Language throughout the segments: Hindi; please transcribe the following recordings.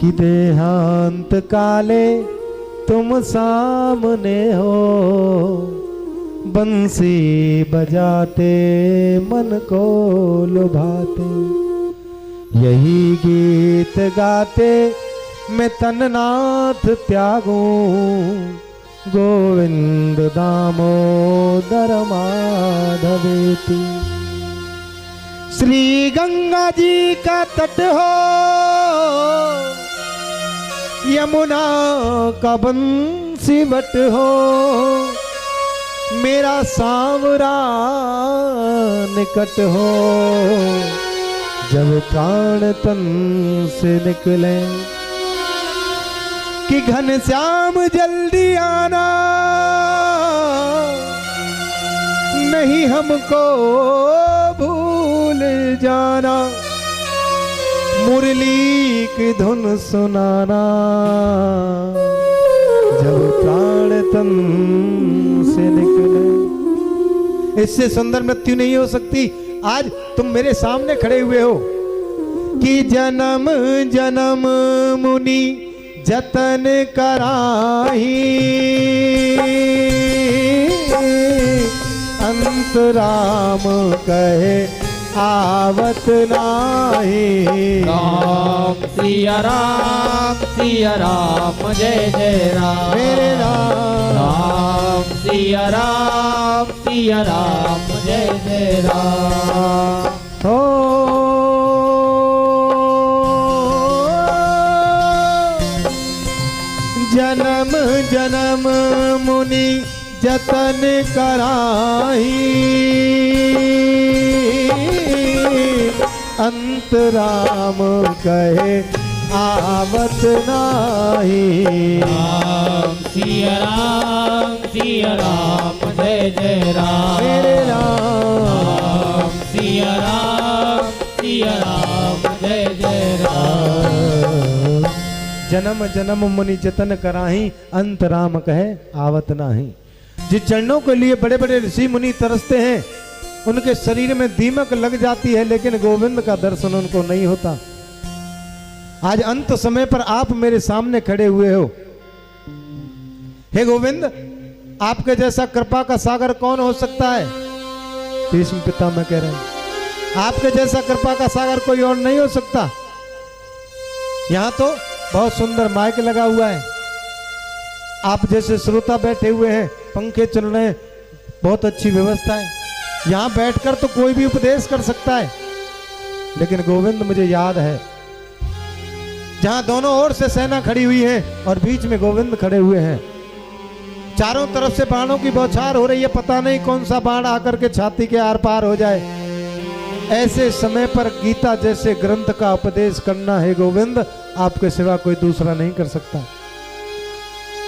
कि देहांत काले तुम सामने हो, बंसी बजाते मन को लुभाते, यही गीत गाते मैं तननाथ त्यागूं, गोविंद दामोदर माधवेति। श्री गंगा जी का तट हो, यमुना का बंसी बट हो, मेरा सांवरा निकट हो, जब प्राण तन से निकले कि घनश्याम जल्दी आना, नहीं हमको भूल जाना, मुरली की धुन सुनाना, जब प्राण तन से निकले। इससे सुंदर मृत्यु नहीं हो सकती। आज तुम मेरे सामने खड़े हुए हो कि जन्म जन्म मुनि जतन कराही, अंत राम कहे आवत नाही। राम सिया राम जय जय राम, मेरे राम। राम सिया राम जय जय राम। हो जन्म जन्म मुनि जतन कराही, अंत राम कहे आवत नाही। राम सिया राम जय जय राम, मेरे राम। राम सिया राम जय जय राम। जन्म जन्म मुनि जतन कराही, अंत राम कहे आवत नाही। जिस चरणों के लिए बड़े बड़े ऋषि मुनि तरसते हैं, उनके शरीर में दीमक लग जाती है, लेकिन गोविंद का दर्शन उनको नहीं होता। आज अंत समय पर आप मेरे सामने खड़े हुए हो। हे गोविंद, आपके जैसा कृपा का सागर कौन हो सकता है? भीष्म पितामह कह रहे हैं, आपके जैसा कृपा का सागर कोई और नहीं हो सकता। यहां तो बहुत सुंदर माइक लगा हुआ है, आप जैसे श्रोता बैठे हुए हैं, पंखे चल रहे हैं, बहुत अच्छी व्यवस्था है। यहां बैठकर तो कोई भी उपदेश कर सकता है, लेकिन गोविंद मुझे याद है, जहां दोनों ओर से सेना खड़ी हुई है और बीच में गोविंद खड़े हुए हैं। चारों तरफ से बाणों की बौछार हो रही है, पता नहीं कौन सा बाण आकर के छाती के आर पार हो जाए। ऐसे समय पर गीता जैसे ग्रंथ का उपदेश करना है गोविंद, आपके सिवा कोई दूसरा नहीं कर सकता।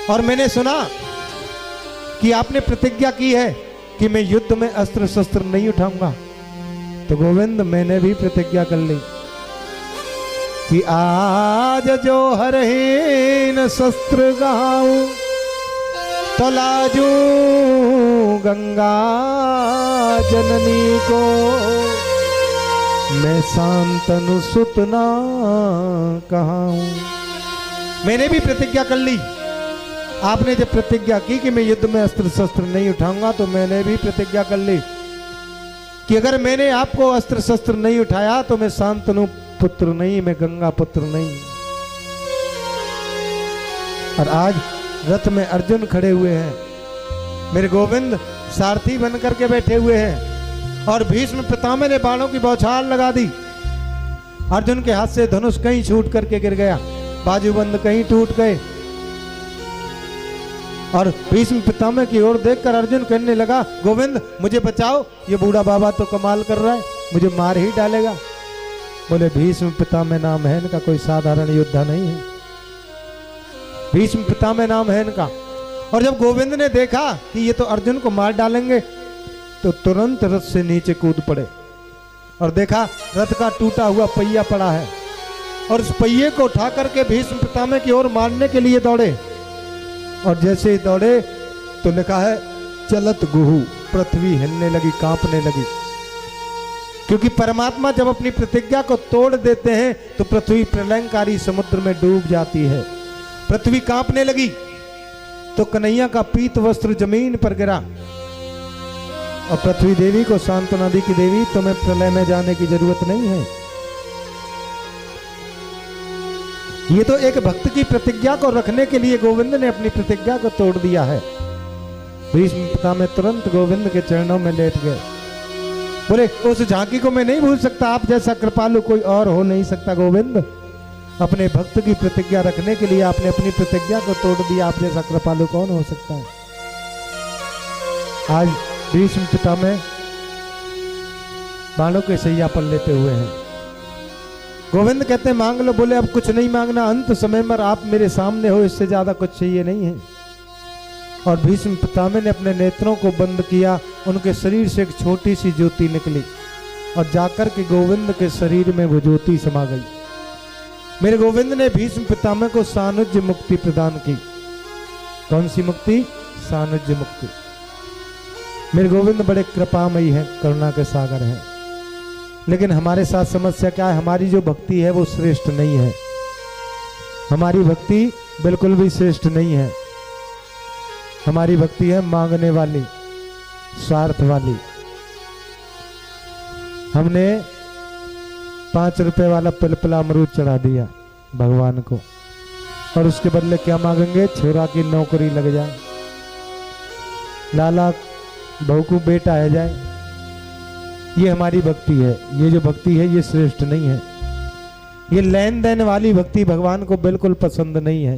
और मैंने सुना कि आपने प्रतिज्ञा की है कि मैं युद्ध में अस्त्र शस्त्र नहीं उठाऊंगा, तो गोविंद मैंने भी प्रतिज्ञा कर ली कि आज जो हरहीन शस्त्र गाऊं, तो लाजू गंगा जननी को, मैं शांतनु सुत ना कहूं। मैंने भी प्रतिज्ञा कर ली। आपने जब प्रतिज्ञा की कि मैं युद्ध में अस्त्र शस्त्र नहीं उठाऊंगा, तो मैंने भी प्रतिज्ञा कर ली कि अगर मैंने आपको अस्त्र शस्त्र नहीं उठाया तो मैं शांतनु पुत्र नहीं, मैं गंगा पुत्र नहीं। और आज रथ में अर्जुन खड़े हुए हैं, मेरे गोविंद सारथी बन करके बैठे हुए हैं, और भीष्म पितामह ने बाणों की बौछार लगा दी। अर्जुन के हाथ से धनुष कहीं छूट करके गिर गया, बाजूबंद कहीं टूट गए, और भीष्म पितामह की ओर देखकर अर्जुन कहने लगा, गोविंद मुझे बचाओ, ये बूढ़ा बाबा तो कमाल कर रहा है, मुझे मार ही डालेगा। बोले भीष्म पितामह नाम है इनका, कोई साधारण योद्धा नहीं है, भीष्म पितामह नाम है इनका। और जब गोविंद ने देखा कि ये तो अर्जुन को मार डालेंगे, तो तुरंत रथ से नीचे कूद पड़े और देखा रथ का टूटा हुआ पहिया पड़ा है, और उस पहिए को उठा करके भीष्म पितामह की ओर मारने के लिए दौड़े। और जैसे ही दौड़े तो लिखा है चलत गुहू, पृथ्वी हिलने लगी, कांपने लगी। क्योंकि परमात्मा जब अपनी प्रतिज्ञा को तोड़ देते हैं तो पृथ्वी प्रलयंकारी समुद्र में डूब जाती है। पृथ्वी कांपने लगी तो कन्हैया का पीत वस्त्र जमीन पर गिरा और पृथ्वी देवी को सांत्वना दी कि देवी तुम्हें प्रलय में जाने की जरूरत नहीं है। ये तो एक भक्त की प्रतिज्ञा को रखने के लिए गोविंद ने अपनी प्रतिज्ञा को तोड़ दिया है। भीष्म पितामह तुरंत गोविंद के चरणों में लेट गए, बोले उस झांकी को मैं नहीं भूल सकता, आप जैसा कृपालु कोई और हो नहीं सकता। गोविंद, अपने भक्त की प्रतिज्ञा रखने के लिए आपने अपनी प्रतिज्ञा को तोड़ दिया, आप जैसा कृपालु कौन हो सकता है। आज भीष्म पितामह बाणों के सैया पर लेते हुए हैं। गोविंद कहते हैं मांग लो। बोले अब कुछ नहीं मांगना, अंत समय में आप मेरे सामने हो, इससे ज्यादा कुछ चाहिए नहीं है। और भीष्म पितामह ने अपने नेत्रों को बंद किया, उनके शरीर से एक छोटी सी ज्योति निकली और जाकर के गोविंद के शरीर में वो ज्योति समा गई। मेरे गोविंद ने भीष्म पितामह को सानुज्य मुक्ति प्रदान की। कौन सी मुक्ति? सानुज्य मुक्ति। मेरे गोविंद बड़े कृपामयी हैं, करुणा के सागर हैं। लेकिन हमारे साथ समस्या क्या है? हमारी जो भक्ति है वो श्रेष्ठ नहीं है। हमारी भक्ति बिल्कुल भी श्रेष्ठ नहीं है। हमारी भक्ति है मांगने वाली, स्वार्थ वाली। हमने 5 रुपए वाला पिलपिला अमरूद चढ़ा दिया भगवान को और उसके बदले क्या मांगेंगे? छोरा की नौकरी लग जाए, लाला बहू को बेटा आ जाए। ये हमारी भक्ति है। ये जो भक्ति है ये श्रेष्ठ नहीं है। ये लेन देन वाली भक्ति भगवान को बिल्कुल पसंद नहीं है।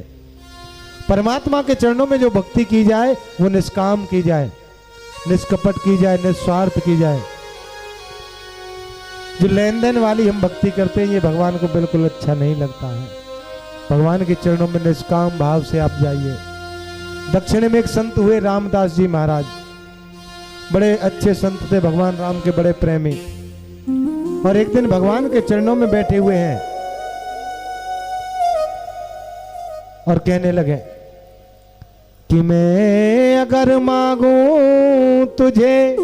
परमात्मा के चरणों में जो भक्ति की जाए वो निष्काम की जाए, निष्कपट की जाए, निस्वार्थ की जाए। जो लेन देन वाली हम भक्ति करते हैं ये भगवान को बिल्कुल अच्छा नहीं लगता है। भगवान के चरणों में निष्काम भाव से आप जाइए। दक्षिण में एक संत हुए रामदास जी महाराज, बड़े अच्छे संत थे, भगवान राम के बड़े प्रेमी। और एक दिन भगवान के चरणों में बैठे हुए हैं और कहने लगे कि मैं अगर मांगू तुझे,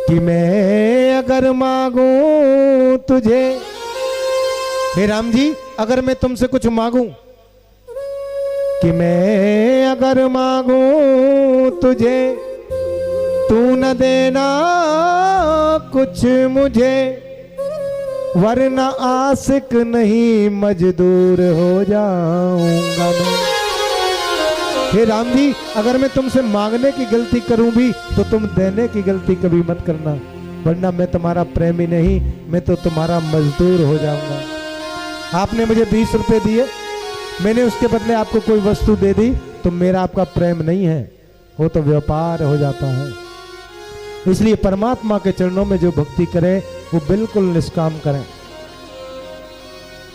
कि मैं अगर मांगू तुझे, हे राम जी अगर मैं तुमसे कुछ मांगू, कि मैं अगर मांगू तुझे, तू न देना कुछ मुझे, वरना आशिक नहीं मजदूर हो जाऊंगा मैं। हे राम जी अगर मैं तुमसे मांगने की गलती करूं भी तो तुम देने की गलती कभी मत करना, वरना मैं तुम्हारा प्रेमी नहीं, मैं तो तुम्हारा मजदूर हो जाऊंगा। आपने मुझे 20 रुपए दिए, मैंने उसके बदले आपको कोई वस्तु दे दी, तो मेरा आपका प्रेम नहीं है, वो तो व्यापार हो जाता है। इसलिए परमात्मा के चरणों में जो भक्ति करे वो बिल्कुल निष्काम करें।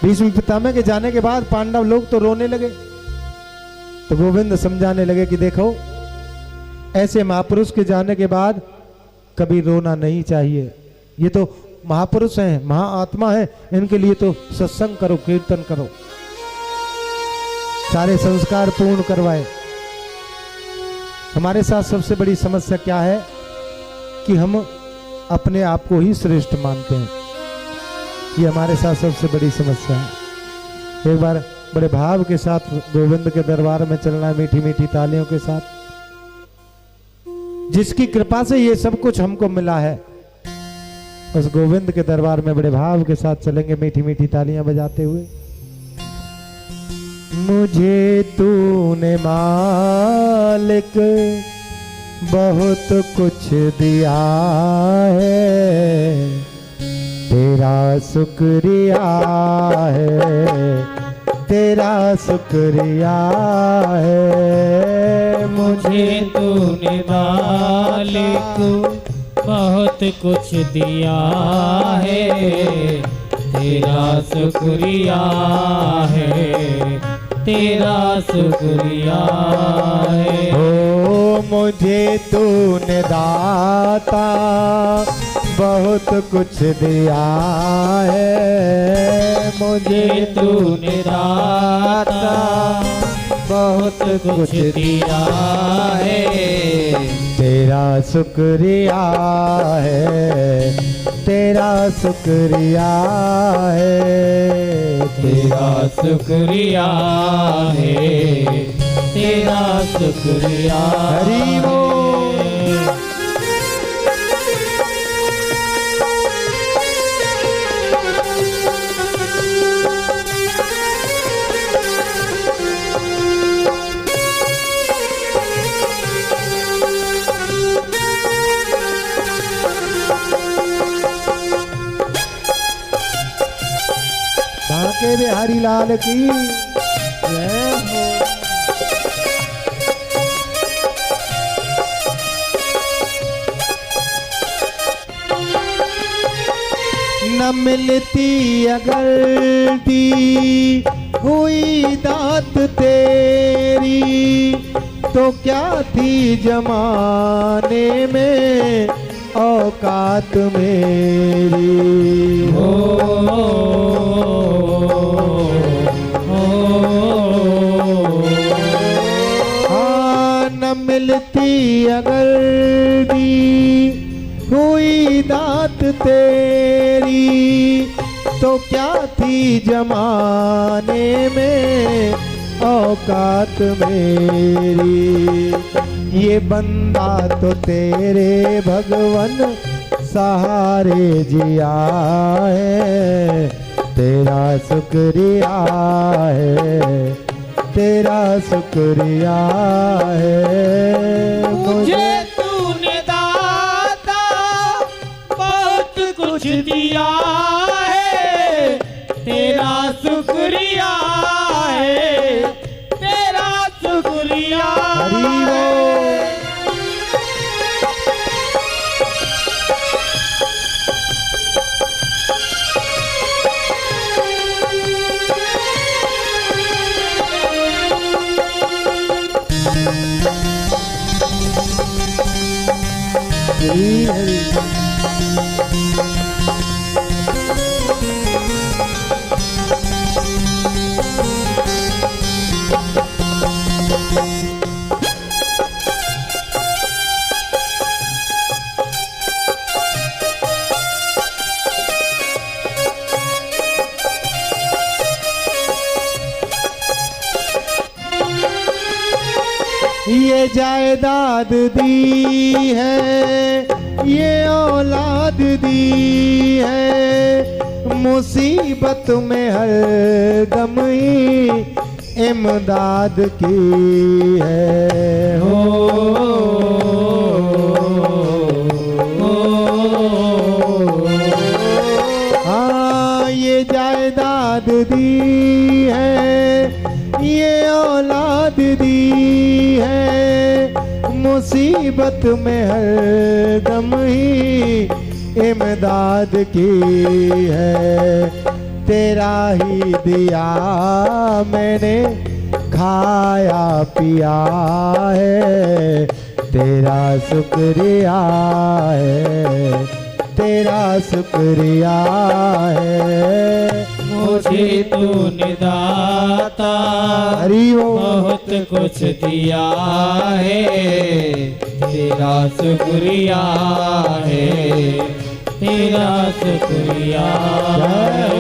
भीष्म पितामह के जाने के बाद पांडव लोग तो रोने लगे, तो गोविंद समझाने लगे कि देखो ऐसे महापुरुष के जाने के बाद कभी रोना नहीं चाहिए। ये तो महापुरुष हैं, महाआत्मा हैं, इनके लिए तो सत्संग करो, कीर्तन करो, सारे संस्कार पूर्ण करवाए। हमारे साथ सबसे बड़ी समस्या क्या है कि हम अपने आप को ही श्रेष्ठ मानते हैं। ये हमारे साथ सबसे बड़ी समस्या है। एक बार बड़े भाव के साथ गोविंद के दरबार में चलना है, मीठी मीठी तालियों के साथ। जिसकी कृपा से ये सब कुछ हमको मिला है, उस गोविंद के दरबार में बड़े भाव के साथ चलेंगे, मीठी मीठी तालियां बजाते हुए। मुझे तूने मालिक बहुत कुछ दिया है, तेरा शुक्रिया है, तेरा शुक्रिया है। मुझे तूने मालिक बहुत कुछ दिया है, तेरा शुक्रिया है, तेरा शुक्रिया है। ओ मुझे तूने दाता बहुत कुछ दिया है, मुझे तूने दाता बहुत कुछ दिया है, तेरा शुक्रिया है, तेरा शुक्रिया है, तेरा शुक्रिया है, तेरा शुक्रिया हरि बोल। है। बांके बिहारी लाल की जय हो। न मिलती अगर दी हुई दात तेरी, तो क्या थी जमाने में औकात मेरी। हाँ, न मिलती अगर दी हुई दात तेरी, तो क्या थी जमाने में औकात मेरी। ये बंदा तो तेरे भगवन सहारे जिया है, तेरा शुक्रिया है, तेरा शुक्रिया है। मुझे तूने दाता बहुत कुछ दिया है, तेरा शुक्रिया है, तेरा शुक्रिया हरि है। बोल। हरि हरि। ये जायदाद दी है, ये औलाद दी है, मुसीबत में हर दम ही इमदाद की है। हो हाँ, ये जायदाद दी है, ये औलाद दी है, मुसीबत में हर दम ही इमदाद की है। तेरा ही दिया मैंने खाया पिया है, तेरा शुक्रिया है, तेरा शुक्रिया है। मुझे तूने दाता हरि बोल। बहुत कुछ दिया है, तेरा शुक्रिया है, तेरा शुक्रिया है।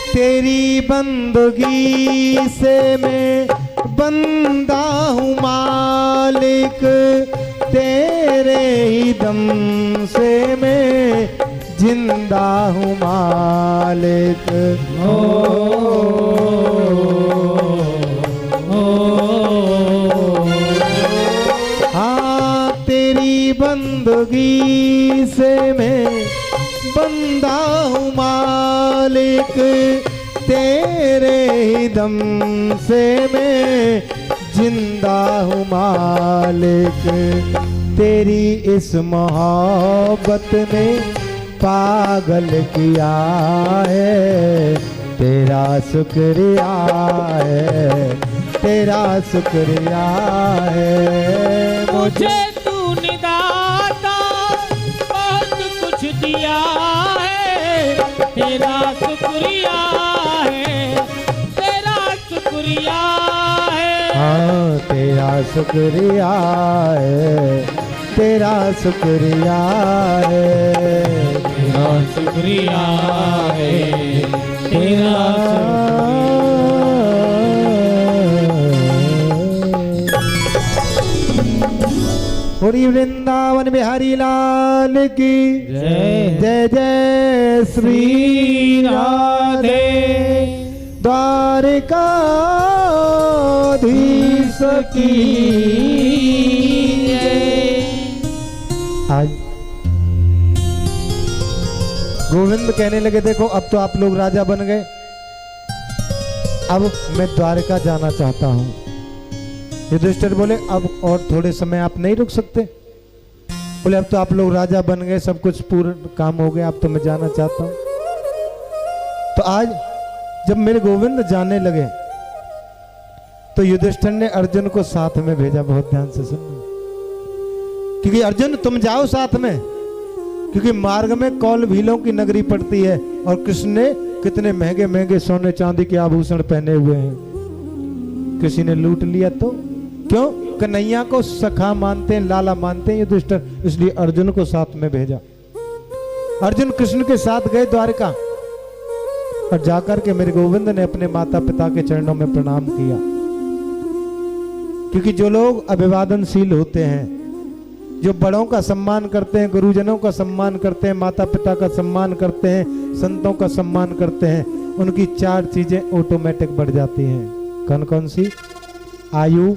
तेरी बंदगी से मैं बंदा हूँ मालिक, तेरे ही दम से मैं जिंदा हूँ मालिक। जिंदगी से मैं बंदा हूँ मालिक, तेरे ही दम से मैं जिंदा हूँ मालिक। तेरी इस मोहब्बत ने पागल किया है, तेरा शुक्रिया है, तेरा शुक्रिया है। मुझे तूने दाता बहुत कुछ दिया है, तेरा शुक्रिया है, तेरा शुक्रिया है। हाँ तेरा शुक्रिया है, तेरा शुक्रिया है, तेरा शुक्रिया है, तेरा पूरी वृंदावन बिहारी लाल की जय। जय जय श्री राधे। द्वारिकाधीश की जय। आज गोविंद कहने लगे देखो अब तो आप लोग राजा बन गए, अब मैं द्वारका जाना चाहता हूं। युधिष्ठिर बोले अब और थोड़े समय आप नहीं रुक सकते? बोले अब तो आप लोग राजा बन गए, सब कुछ पूर्ण काम हो गया, अब तो मैं जाना चाहता हूं। तो आज जब मेरे गोविंद जाने लगे तो युधिष्ठिर ने अर्जुन को साथ में भेजा। बहुत ध्यान से सुनना, क्योंकि अर्जुन तुम जाओ साथ में, क्योंकि मार्ग में कौल भीलों की नगरी पड़ती है और कृष्ण ने कितने महंगे महंगे सोने चांदी के आभूषण पहने हुए हैं, किसी ने लूट लिया तो क्यों? कन्हैया को सखा मानते हैं, लाला मानते हैं युधिष्ठिर, इसलिए अर्जुन को साथ में भेजा। अर्जुन कृष्ण के साथ गए द्वारका और जाकर के मेरे गोविंद ने अपने माता पिता के चरणों में प्रणाम किया। क्योंकि जो लोग अभिवादनशील होते हैं, जो बड़ों का सम्मान करते हैं, गुरुजनों का सम्मान करते हैं, माता पिता का सम्मान करते हैं, संतों का सम्मान करते हैं, उनकी चार चीजें ऑटोमेटिक बढ़ जाती हैं। कौन कौन सी? आयु,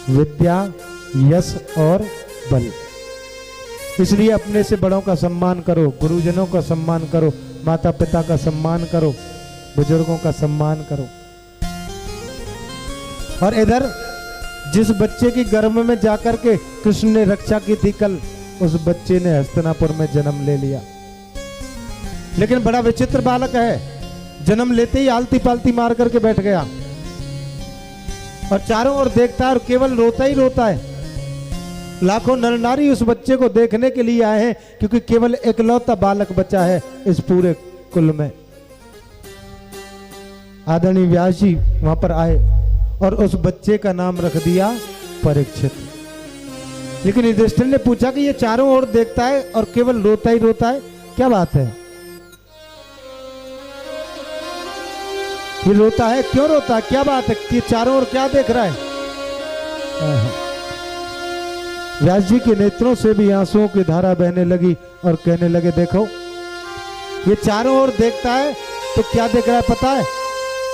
विद्या, यश और बल। इसलिए अपने से बड़ों का सम्मान करो, गुरुजनों का सम्मान करो, माता पिता का सम्मान करो, बुजुर्गों का सम्मान करो। और इधर जिस बच्चे की गर्भ में जाकर के कृष्ण ने रक्षा की थी कल, उस बच्चे ने हस्तिनापुर में जन्म ले लिया। लेकिन बड़ा विचित्र बालक है, जन्म लेते ही आलती पालती मार करके बैठ गया और चारों ओर देखता है और केवल रोता ही रोता है। लाखों नर नारी उस बच्चे को देखने के लिए आए हैं, क्योंकि केवल एकलौता बालक बचा है इस पूरे कुल में। आदरणीय व्यास जी वहां पर आए और उस बच्चे का नाम रख दिया परीक्षित। लेकिन युधिष्ठिर ने पूछा कि ये चारों ओर देखता है और केवल रोता ही रोता है, क्या बात है? ये रोता है, क्यों रोता है, क्या बात है? कि चारों ओर क्या देख रहा है? व्यास जी के नेत्रों से भी आंसुओं की धारा बहने लगी और कहने लगे देखो ये चारों ओर देखता है तो क्या देख रहा है पता है?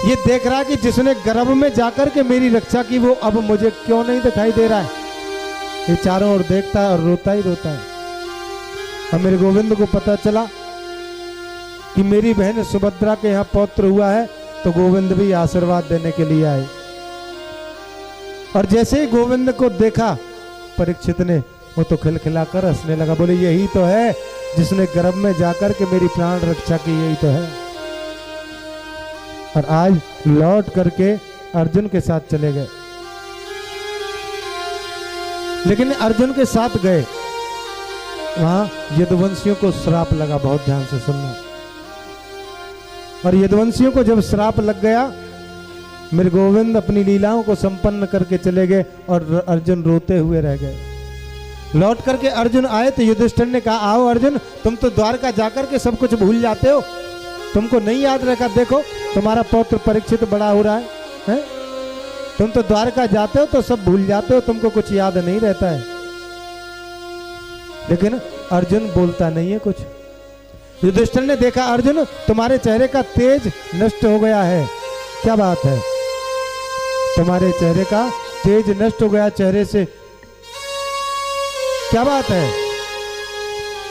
ये देख रहा है कि जिसने गर्भ में जाकर के मेरी रक्षा की वो अब मुझे क्यों नहीं दिखाई दे रहा है। ये चारों ओर देखता है और रोता ही रोता है। और मेरे गोविंद को पता चला कि मेरी बहन सुभद्रा के यहाँ पौत्र हुआ है, तो गोविंद भी आशीर्वाद देने के लिए आए। और जैसे ही गोविंद को देखा परीक्षित ने, वो तो खिलखिलाकर हंसने लगा, बोले यही तो है जिसने गर्भ में जाकर के मेरी प्राण रक्षा की, यही तो है। और आज लौट करके अर्जुन के साथ चले गए। लेकिन अर्जुन के साथ गए, वहां यदुवंशियों को श्राप लगा। बहुत ध्यान से सुनना। और यदुवंशियों को जब श्राप लग गया, मेरे गोविंद अपनी लीलाओं को संपन्न करके चले गए और अर्जुन रोते हुए रह गए। लौट करके अर्जुन आए तो युधिष्ठिर ने कहा आओ अर्जुन, तुम तो द्वारका जाकर के सब कुछ भूल जाते हो, तुमको नहीं याद रखा, देखो तुम्हारा पौत्र परीक्षित बड़ा हो रहा है? तुम तो द्वारका जाते हो तो सब भूल जाते हो, तुमको कुछ याद नहीं रहता है। लेकिन अर्जुन बोलता नहीं है कुछ। युधिष्ठिर ने देखा अर्जुन तुम्हारे चेहरे का तेज नष्ट हो गया है, क्या बात है? तुम्हारे चेहरे का तेज नष्ट हो गया चेहरे से, क्या बात है?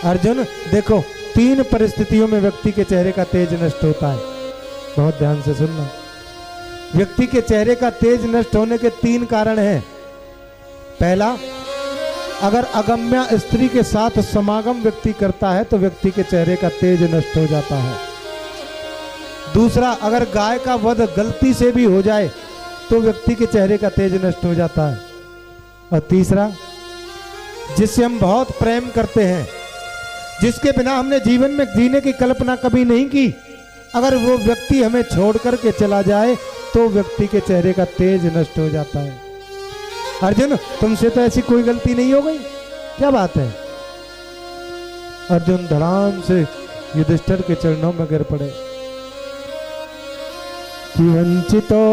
अर्जुन देखो, 3 परिस्थितियों में व्यक्ति के चेहरे का तेज नष्ट होता है। बहुत ध्यान से सुनना। व्यक्ति के चेहरे का तेज नष्ट होने के 3 कारण हैं। पहला, अगर अगम्या स्त्री के साथ समागम व्यक्ति करता है तो व्यक्ति के चेहरे का तेज नष्ट हो जाता है। दूसरा, अगर गाय का वध गलती से भी हो जाए तो व्यक्ति के चेहरे का तेज नष्ट हो जाता है। और तीसरा, जिससे हम बहुत प्रेम करते हैं, जिसके बिना हमने जीवन में जीने की कल्पना कभी नहीं की, अगर वो व्यक्ति हमें छोड़ करके चला जाए तो व्यक्ति के चेहरे का तेज नष्ट हो जाता है। अर्जुन, तुमसे तो ऐसी कोई गलती नहीं हो गई, क्या बात है? अर्जुन धड़ाम से युधिष्ठिर के चरणों में गिर पड़े कि वंचितो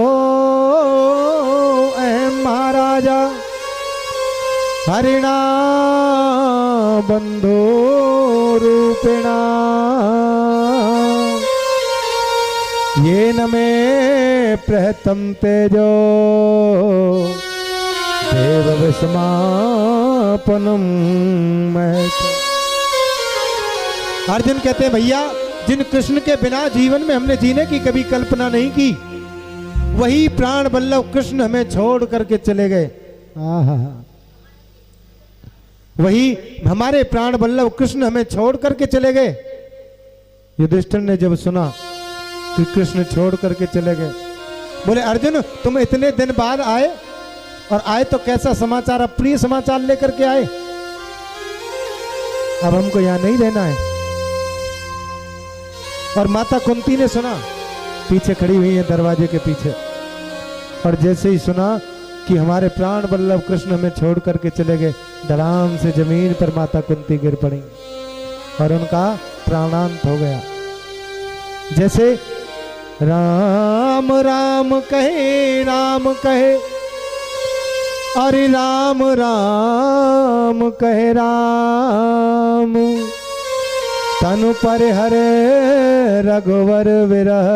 अहम महाराजा हरिणा बंधो रूपिणा ये न मे प्रहतम तेजो देव विस्मापनम महत। अर्जुन कहते हैं, भैया जिन कृष्ण के बिना जीवन में हमने जीने की कभी कल्पना नहीं की, वही प्राण वल्लभ कृष्ण हमें छोड़ करके चले गए। वही हमारे प्राण वल्लभ कृष्ण हमें छोड़ करके चले गए। युधिष्ठिर ने जब सुना कि कृष्ण छोड़ करके चले गए, बोले अर्जुन तुम इतने दिन बाद आए, और आए तो कैसा समाचार, अप्रिय समाचार लेकर के आए। अब हमको यहां नहीं रहना है। और माता कुंती ने सुना, पीछे खड़ी हुई है दरवाजे के पीछे, और जैसे ही सुना कि हमारे प्राण वल्लभ कृष्ण हमें छोड़ करके चले गए, धड़ाम से जमीन पर माता कुंती गिर पड़ी और उनका प्राणांत हो गया। जैसे राम राम कहे राम कहे, अरे राम राम कहे राम, तनु पर हरे रघुवर विरह,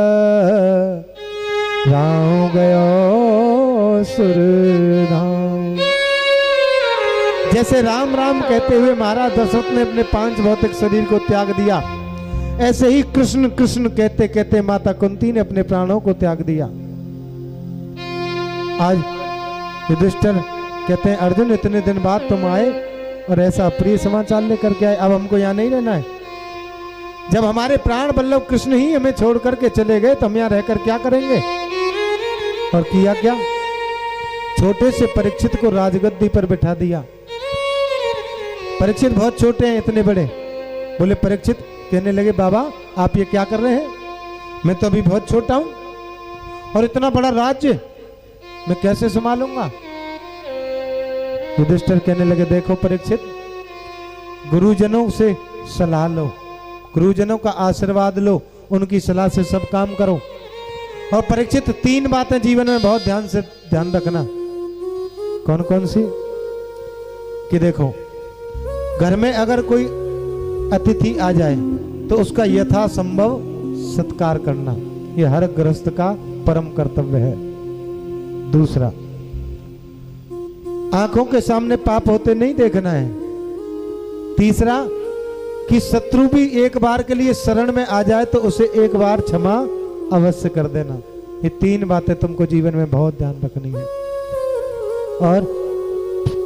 राम गयो सुरधाम। जैसे राम राम कहते हुए महाराज दशरथ ने अपने 5 भौतिक शरीर को त्याग दिया, ऐसे ही कृष्ण कृष्ण कहते कहते माता कुंती ने अपने प्राणों को त्याग दिया। आज युधिष्ठिर कहते हैं, अर्जुन इतने दिन बाद तुम आए और ऐसा अप्रिय समाचार लेकर के आए, अब हमको यहाँ नहीं रहना है। जब हमारे प्राण वल्लभ कृष्ण ही हमें छोड़ करके चले गए तो हम यहाँ रहकर क्या करेंगे? और किया क्या? छोटे से परीक्षित को राजगद्दी पर बिठा दिया। परीक्षित बहुत छोटे हैं, इतने बड़े। बोले परीक्षित, कहने लगे बाबा आप ये क्या कर रहे हैं? मैं तो अभी बहुत छोटा हूं और इतना बड़ा राज्य मैं कैसे संभालूंगा? युधिष्ठिर कहने लगे, देखो परीक्षित, गुरुजनों से सलाह लो, गुरुजनों का आशीर्वाद लो, उनकी सलाह से सब काम करो। और परीक्षित 3 बातें जीवन में बहुत ध्यान रखना। कौन कौन सी? कि देखो, घर में अगर कोई अतिथि आ जाए तो उसका यथासंभव सत्कार करना, यह हर गृहस्थ का परम कर्तव्य है। दूसरा, आंखों के सामने पाप होते नहीं देखना है। तीसरा, कि शत्रु भी एक बार के लिए शरण में आ जाए तो उसे एक बार क्षमा अवश्य कर देना। ये 3 बातें तुमको जीवन में बहुत ध्यान रखनी है। और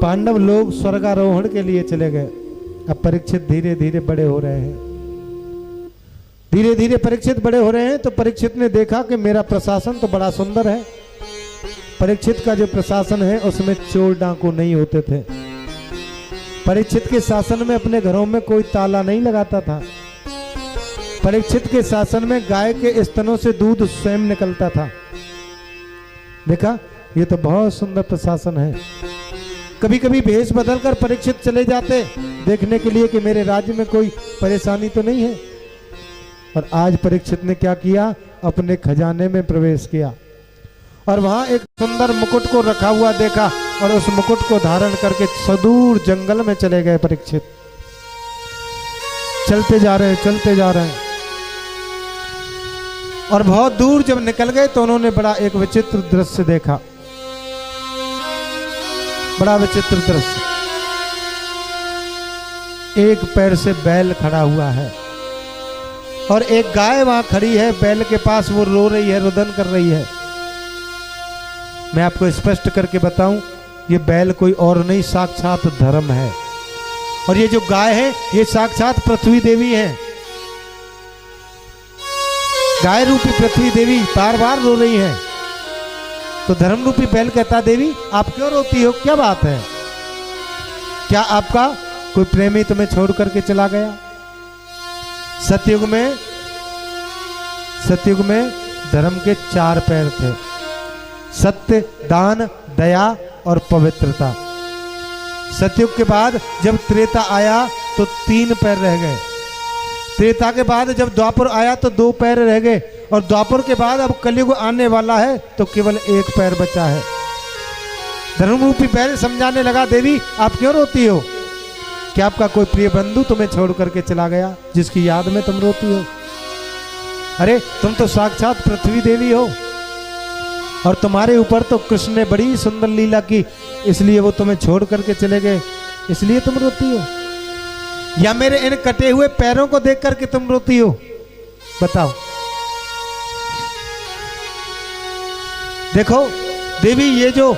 पांडव लोग स्वर्गारोहण के लिए चले गए। अब परीक्षित धीरे धीरे बड़े हो रहे हैं, धीरे धीरे परीक्षित बड़े हो रहे हैं। तो परीक्षित ने देखा कि मेरा प्रशासन तो बड़ा सुंदर है। परीक्षित का जो प्रशासन है उसमें चोर डाकू नहीं होते थे। परीक्षित के शासन में अपने घरों में कोई ताला नहीं लगाता था। परीक्षित के शासन में गाय के स्तनों से दूध स्वयं निकलता था। देखा, ये तो बहुत सुंदर प्रशासन है। कभी कभी भेष बदलकर परीक्षित चले जाते देखने के लिए कि मेरे राज्य में कोई परेशानी तो नहीं है। और आज परीक्षित ने क्या किया? अपने खजाने में प्रवेश किया और वहां एक सुंदर मुकुट को रखा हुआ देखा और उस मुकुट को धारण करके सुदूर जंगल में चले गए। परीक्षित चलते जा रहे हैं, चलते जा रहे हैं, और बहुत दूर जब निकल गए तो उन्होंने बड़ा एक विचित्र दृश्य देखा। बड़ा विचित्र दृश्य। एक पैर से बैल खड़ा हुआ है और एक गाय वहां खड़ी है बैल के पास, वो रो रही है, रुदन कर रही है। मैं आपको स्पष्ट करके बताऊं, ये बैल कोई और नहीं, साक्षात धर्म है। और ये जो गाय है ये साक्षात पृथ्वी देवी है। गाय रूपी पृथ्वी देवी बार बार रो रही है। तो धर्म रूपी बैल कहता, देवी आप क्यों रोती हो, क्या बात है? क्या आपका कोई प्रेमी तुम्हें छोड़ करके चला गया? सतयुग में धर्म के 4 पैर थे, सत्य, दान, दया और पवित्रता। सतयुग के बाद जब त्रेता आया तो 3 पैर रह गए। त्रेता के बाद जब द्वापर आया तो 2 पैर रह गए, और द्वापर के बाद अब कलयुग आने वाला है तो केवल 1 पैर बचा है। धर्म रूपी बैल समझाने लगा, देवी आप क्यों रोती हो? क्या आपका कोई प्रिय बंधु तुम्हें छोड़ करके चला गया जिसकी याद में तुम रोती हो? अरे तुम तो साक्षात पृथ्वी देवी हो, और तुम्हारे ऊपर तो कृष्ण ने बड़ी सुंदर लीला की, इसलिए वो तुम्हें छोड़ करके चले गए, इसलिए तुम रोती हो? या मेरे इन कटे हुए पैरों को देख करके तुम रोती हो? बताओ। देखो देवी, ये जो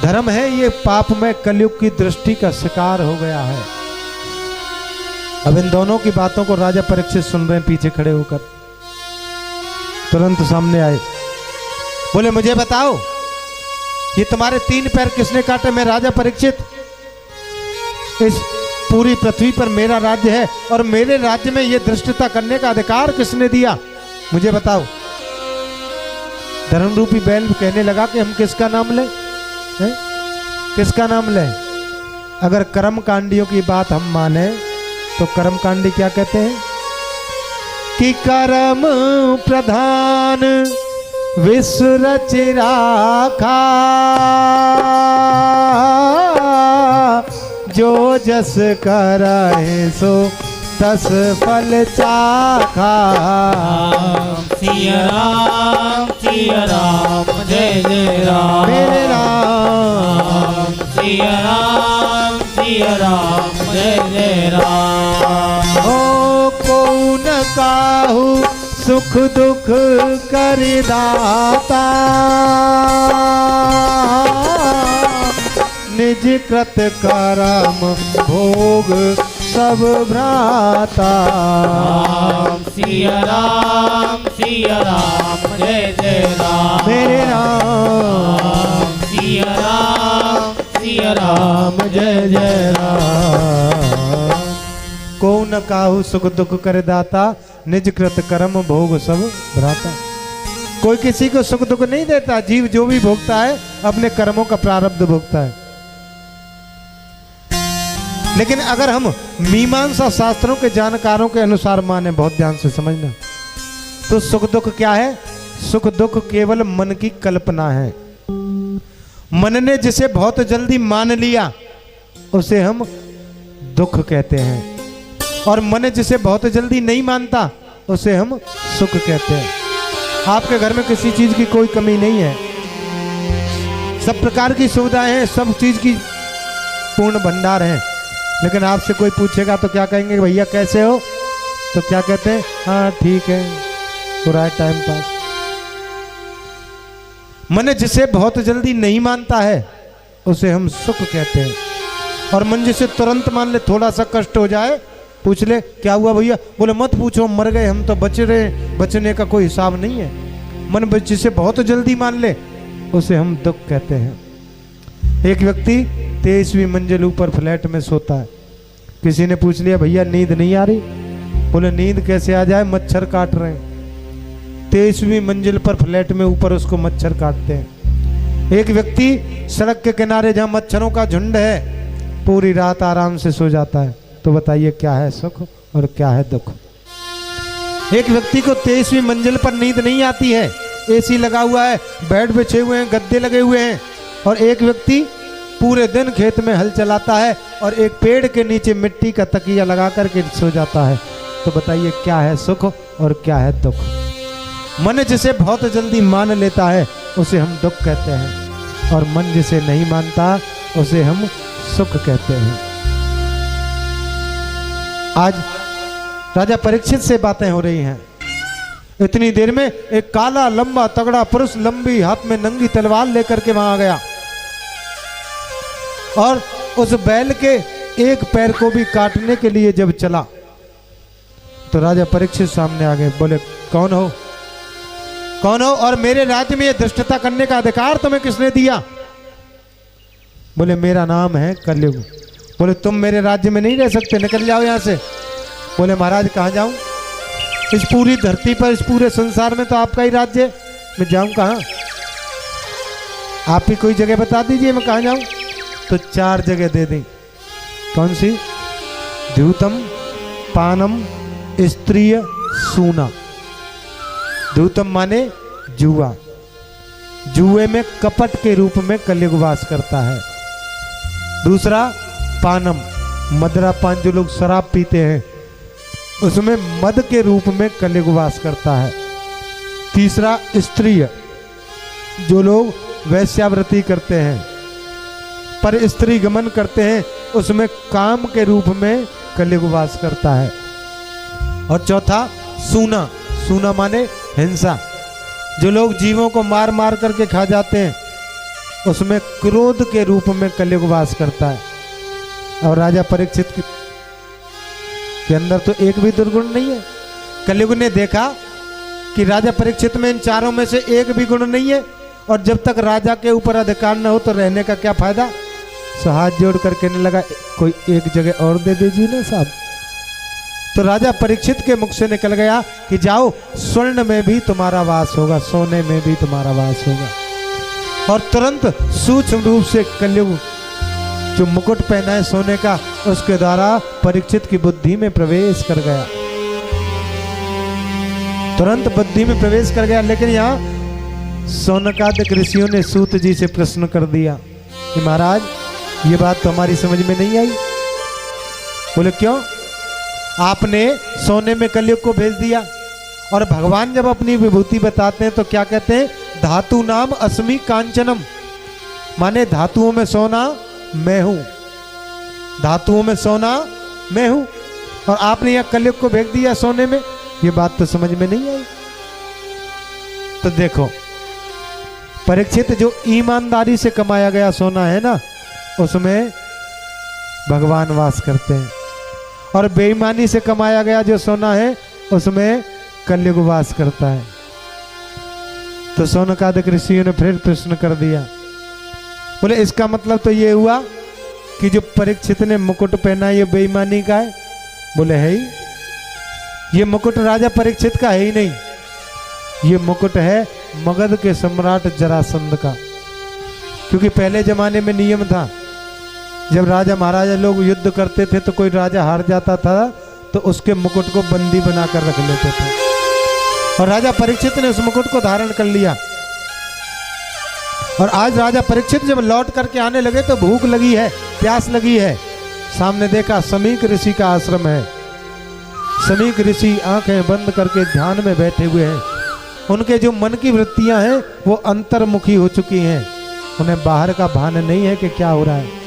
धर्म है ये पाप में कलयुग की दृष्टि का शिकार हो गया है। अब इन दोनों की बातों को राजा परीक्षित सुन रहे हैं पीछे खड़े होकर। तुरंत सामने आए, बोले मुझे बताओ ये तुम्हारे 3 पैर किसने काटे? मैं राजा परीक्षित, इस पूरी पृथ्वी पर मेरा राज्य है और मेरे राज्य में ये धृष्टता करने का अधिकार किसने दिया? मुझे बताओ। धर्म रूपी बैल कहने लगा कि हम किसका नाम लें? किसका नाम लें? अगर कर्म कांडियों की बात हम माने तो कर्म कांडी क्या कहते हैं कि कर्म प्रधान विश्व रच राखा, जो जस करहि सो तस फल चाखा। सिया राम जय जय राम, मेरे राम। सिया राम जय जय राम। ओ कौन काहू सुख दुख कर दाता, निज कृत करम भोग सब भ्राता। सिया राम जय जय राम, मेरे राम। सिया राम जय जय राम। कौन काहू सुख दुख कर दाता, निज कृत कर्म भोग सब भ्राता। कोई किसी को सुख दुख नहीं देता, जीव जो भी भोगता है अपने कर्मों का प्रारब्ध भोगता है। लेकिन अगर हम मीमांसा शास्त्रों के जानकारों के अनुसार माने, बहुत ध्यान से समझना, तो सुख दुख क्या है? सुख दुख केवल मन की कल्पना है। मन ने जिसे बहुत जल्दी मान लिया उसे हम दुख कहते हैं, और मन जिसे बहुत जल्दी नहीं मानता उसे हम सुख कहते हैं। आपके घर में किसी चीज की कोई कमी नहीं है, सब प्रकार की सुविधाएं हैं, सब चीज की पूर्ण भंडार है, लेकिन आपसे कोई पूछेगा तो क्या कहेंगे? भैया कैसे हो? तो क्या कहते हैं? हाँ ठीक है, पूरा टाइम पास। मन जिसे बहुत जल्दी नहीं मानता है उसे हम सुख कहते हैं, और मन जिसे तुरंत मान ले, थोड़ा सा कष्ट हो जाए, पूछ ले क्या हुआ भैया, बोले मत पूछो मर गए हम तो, बच रहे, बचने का कोई हिसाब नहीं है। मन जिसे बहुत जल्दी मान ले उसे हम दुख कहते हैं। एक व्यक्ति 23वीं मंजिल ऊपर फ्लैट में सोता है। किसी ने पूछ लिया भैया नींद नहीं आ रही? बोले नींद कैसे आ जाए, मच्छर काट रहे हैं। 23वीं मंजिल पर फ्लैट में ऊपर उसको मच्छर काटते हैं। एक व्यक्ति सड़क के किनारे जहां मच्छरों का झुंड है पूरी रात आराम से सो जाता है। तो बताइए क्या है सुख और क्या है दुख? एक व्यक्ति को 23वीं मंजिल पर नींद नहीं आती है, एसी लगा हुआ है, बेड बिछे हुए हैं, गद्दे लगे हुए हैं, और एक व्यक्ति पूरे दिन खेत में हल चलाता है और एक पेड़ के नीचे मिट्टी का तकिया लगा करके सो जाता है। तो बताइए क्या है सुख और क्या है दुख? मन जिसे बहुत जल्दी मान लेता है उसे हम दुख कहते हैं, और मन जिसे नहीं मानता उसे हम सुख कहते हैं। आज राजा परीक्षित से बातें हो रही हैं। इतनी देर में एक काला लंबा तगड़ा पुरुष लंबी हाथ में नंगी तलवार लेकर के वहां आ गया और उस बैल के एक पैर को भी काटने के लिए जब चला तो राजा परीक्षित सामने आ गए। बोले कौन हो, कौन हो और मेरे राज्य में ये धृष्टता करने का अधिकार तुम्हें किसने दिया? बोले मेरा नाम है कलयुग। बोले तुम मेरे राज्य में नहीं रह सकते, निकल जाओ यहां से। बोले महाराज कहाँ जाऊं? इस पूरी धरती पर, इस पूरे संसार में तो आपका ही राज्य है, मैं जाऊं कहाँ? आप ही कोई जगह बता दीजिए मैं कहाँ जाऊं। तो 4 जगह दे दी। कौन सी? द्यूतम, पानम, स्त्रीय, सूना। द्यूतम माने जुआ, जुए में कपट के रूप में कलयुग वास करता है। दूसरा पानम, मदरा पान जो लोग शराब पीते हैं उसमें मद के रूप में कलयुग वास करता है। तीसरा स्त्रीय, जो लोग वैश्यावृत्ति करते हैं पर स्त्री गमन करते हैं उसमें काम के रूप में कलयुग वास करता है। और चौथा सूना, सूना माने हिंसा, जो लोग जीवों को मार मार करके खा जाते हैं उसमें क्रोध के रूप में कलयुग वास करता है। और राजा परीक्षित के अंदर तो एक भी दुर्गुण नहीं है। कलयुग ने देखा कि राजा परीक्षित में इन चारों में से एक भी गुण नहीं है और जब तक राजा के ऊपर अधिकार न हो तो रहने का क्या फायदा। सो हाथ जोड़ कर कहने लगा कोई एक जगह और दे दीजिए ना साहब। तो राजा परीक्षित के मुख से निकल गया कि जाओ, स्वर्ण में भी तुम्हारा वास होगा, सोने में भी तुम्हारा वास होगा। और तुरंत सूक्ष्म रूप से कलयुग जो मुकुट पहना है सोने का उसके द्वारा परीक्षित की बुद्धि में प्रवेश कर गया, तुरंत बुद्धि में प्रवेश कर गया। लेकिन यहाँ शौनकादिक ऋषियों ने सूत जी से प्रश्न कर दिया कि महाराज ये बात तो हमारी समझ में नहीं आई। बोले क्यों? आपने सोने में कलयुग को भेज दिया और भगवान जब अपनी विभूति बताते हैं तो क्या कहते हैं? धातु नाम अस्मि कांचनम, माने धातुओं में सोना मैं हूं, धातुओं में सोना मैं हूं। और आपने यह कलयुग को भेज दिया सोने में, ये बात तो समझ में नहीं आई। तो देखो परीक्षित, जो ईमानदारी से कमाया गया सोना है ना उसमें भगवान वास करते हैं और बेईमानी से कमाया गया जो सोना है उसमें कलयुग वास करता है। तो शौनकादिक ऋषियों ने फिर प्रश्न कर दिया। बोले इसका मतलब तो ये हुआ कि जो परीक्षित ने मुकुट पहना ये बेईमानी का है? बोले है ही, ये मुकुट राजा परीक्षित का है ही नहीं, ये मुकुट है मगध के सम्राट जरासंध का। क्योंकि पहले जमाने में नियम था, जब राजा महाराजा लोग युद्ध करते थे तो कोई राजा हार जाता था तो उसके मुकुट को बंदी बनाकर रख लेते थे और राजा परीक्षित ने उस मुकुट को धारण कर लिया। और आज राजा परीक्षित जब लौट करके आने लगे तो भूख लगी है, प्यास लगी है। सामने देखा समीक ऋषि का आश्रम है। समीक ऋषि आंखें बंद करके ध्यान में बैठे हुए हैं। उनके जो मन की वृत्तियां हैं वो अंतर्मुखी हो चुकी हैं, उन्हें बाहर का भान नहीं है कि क्या हो रहा है।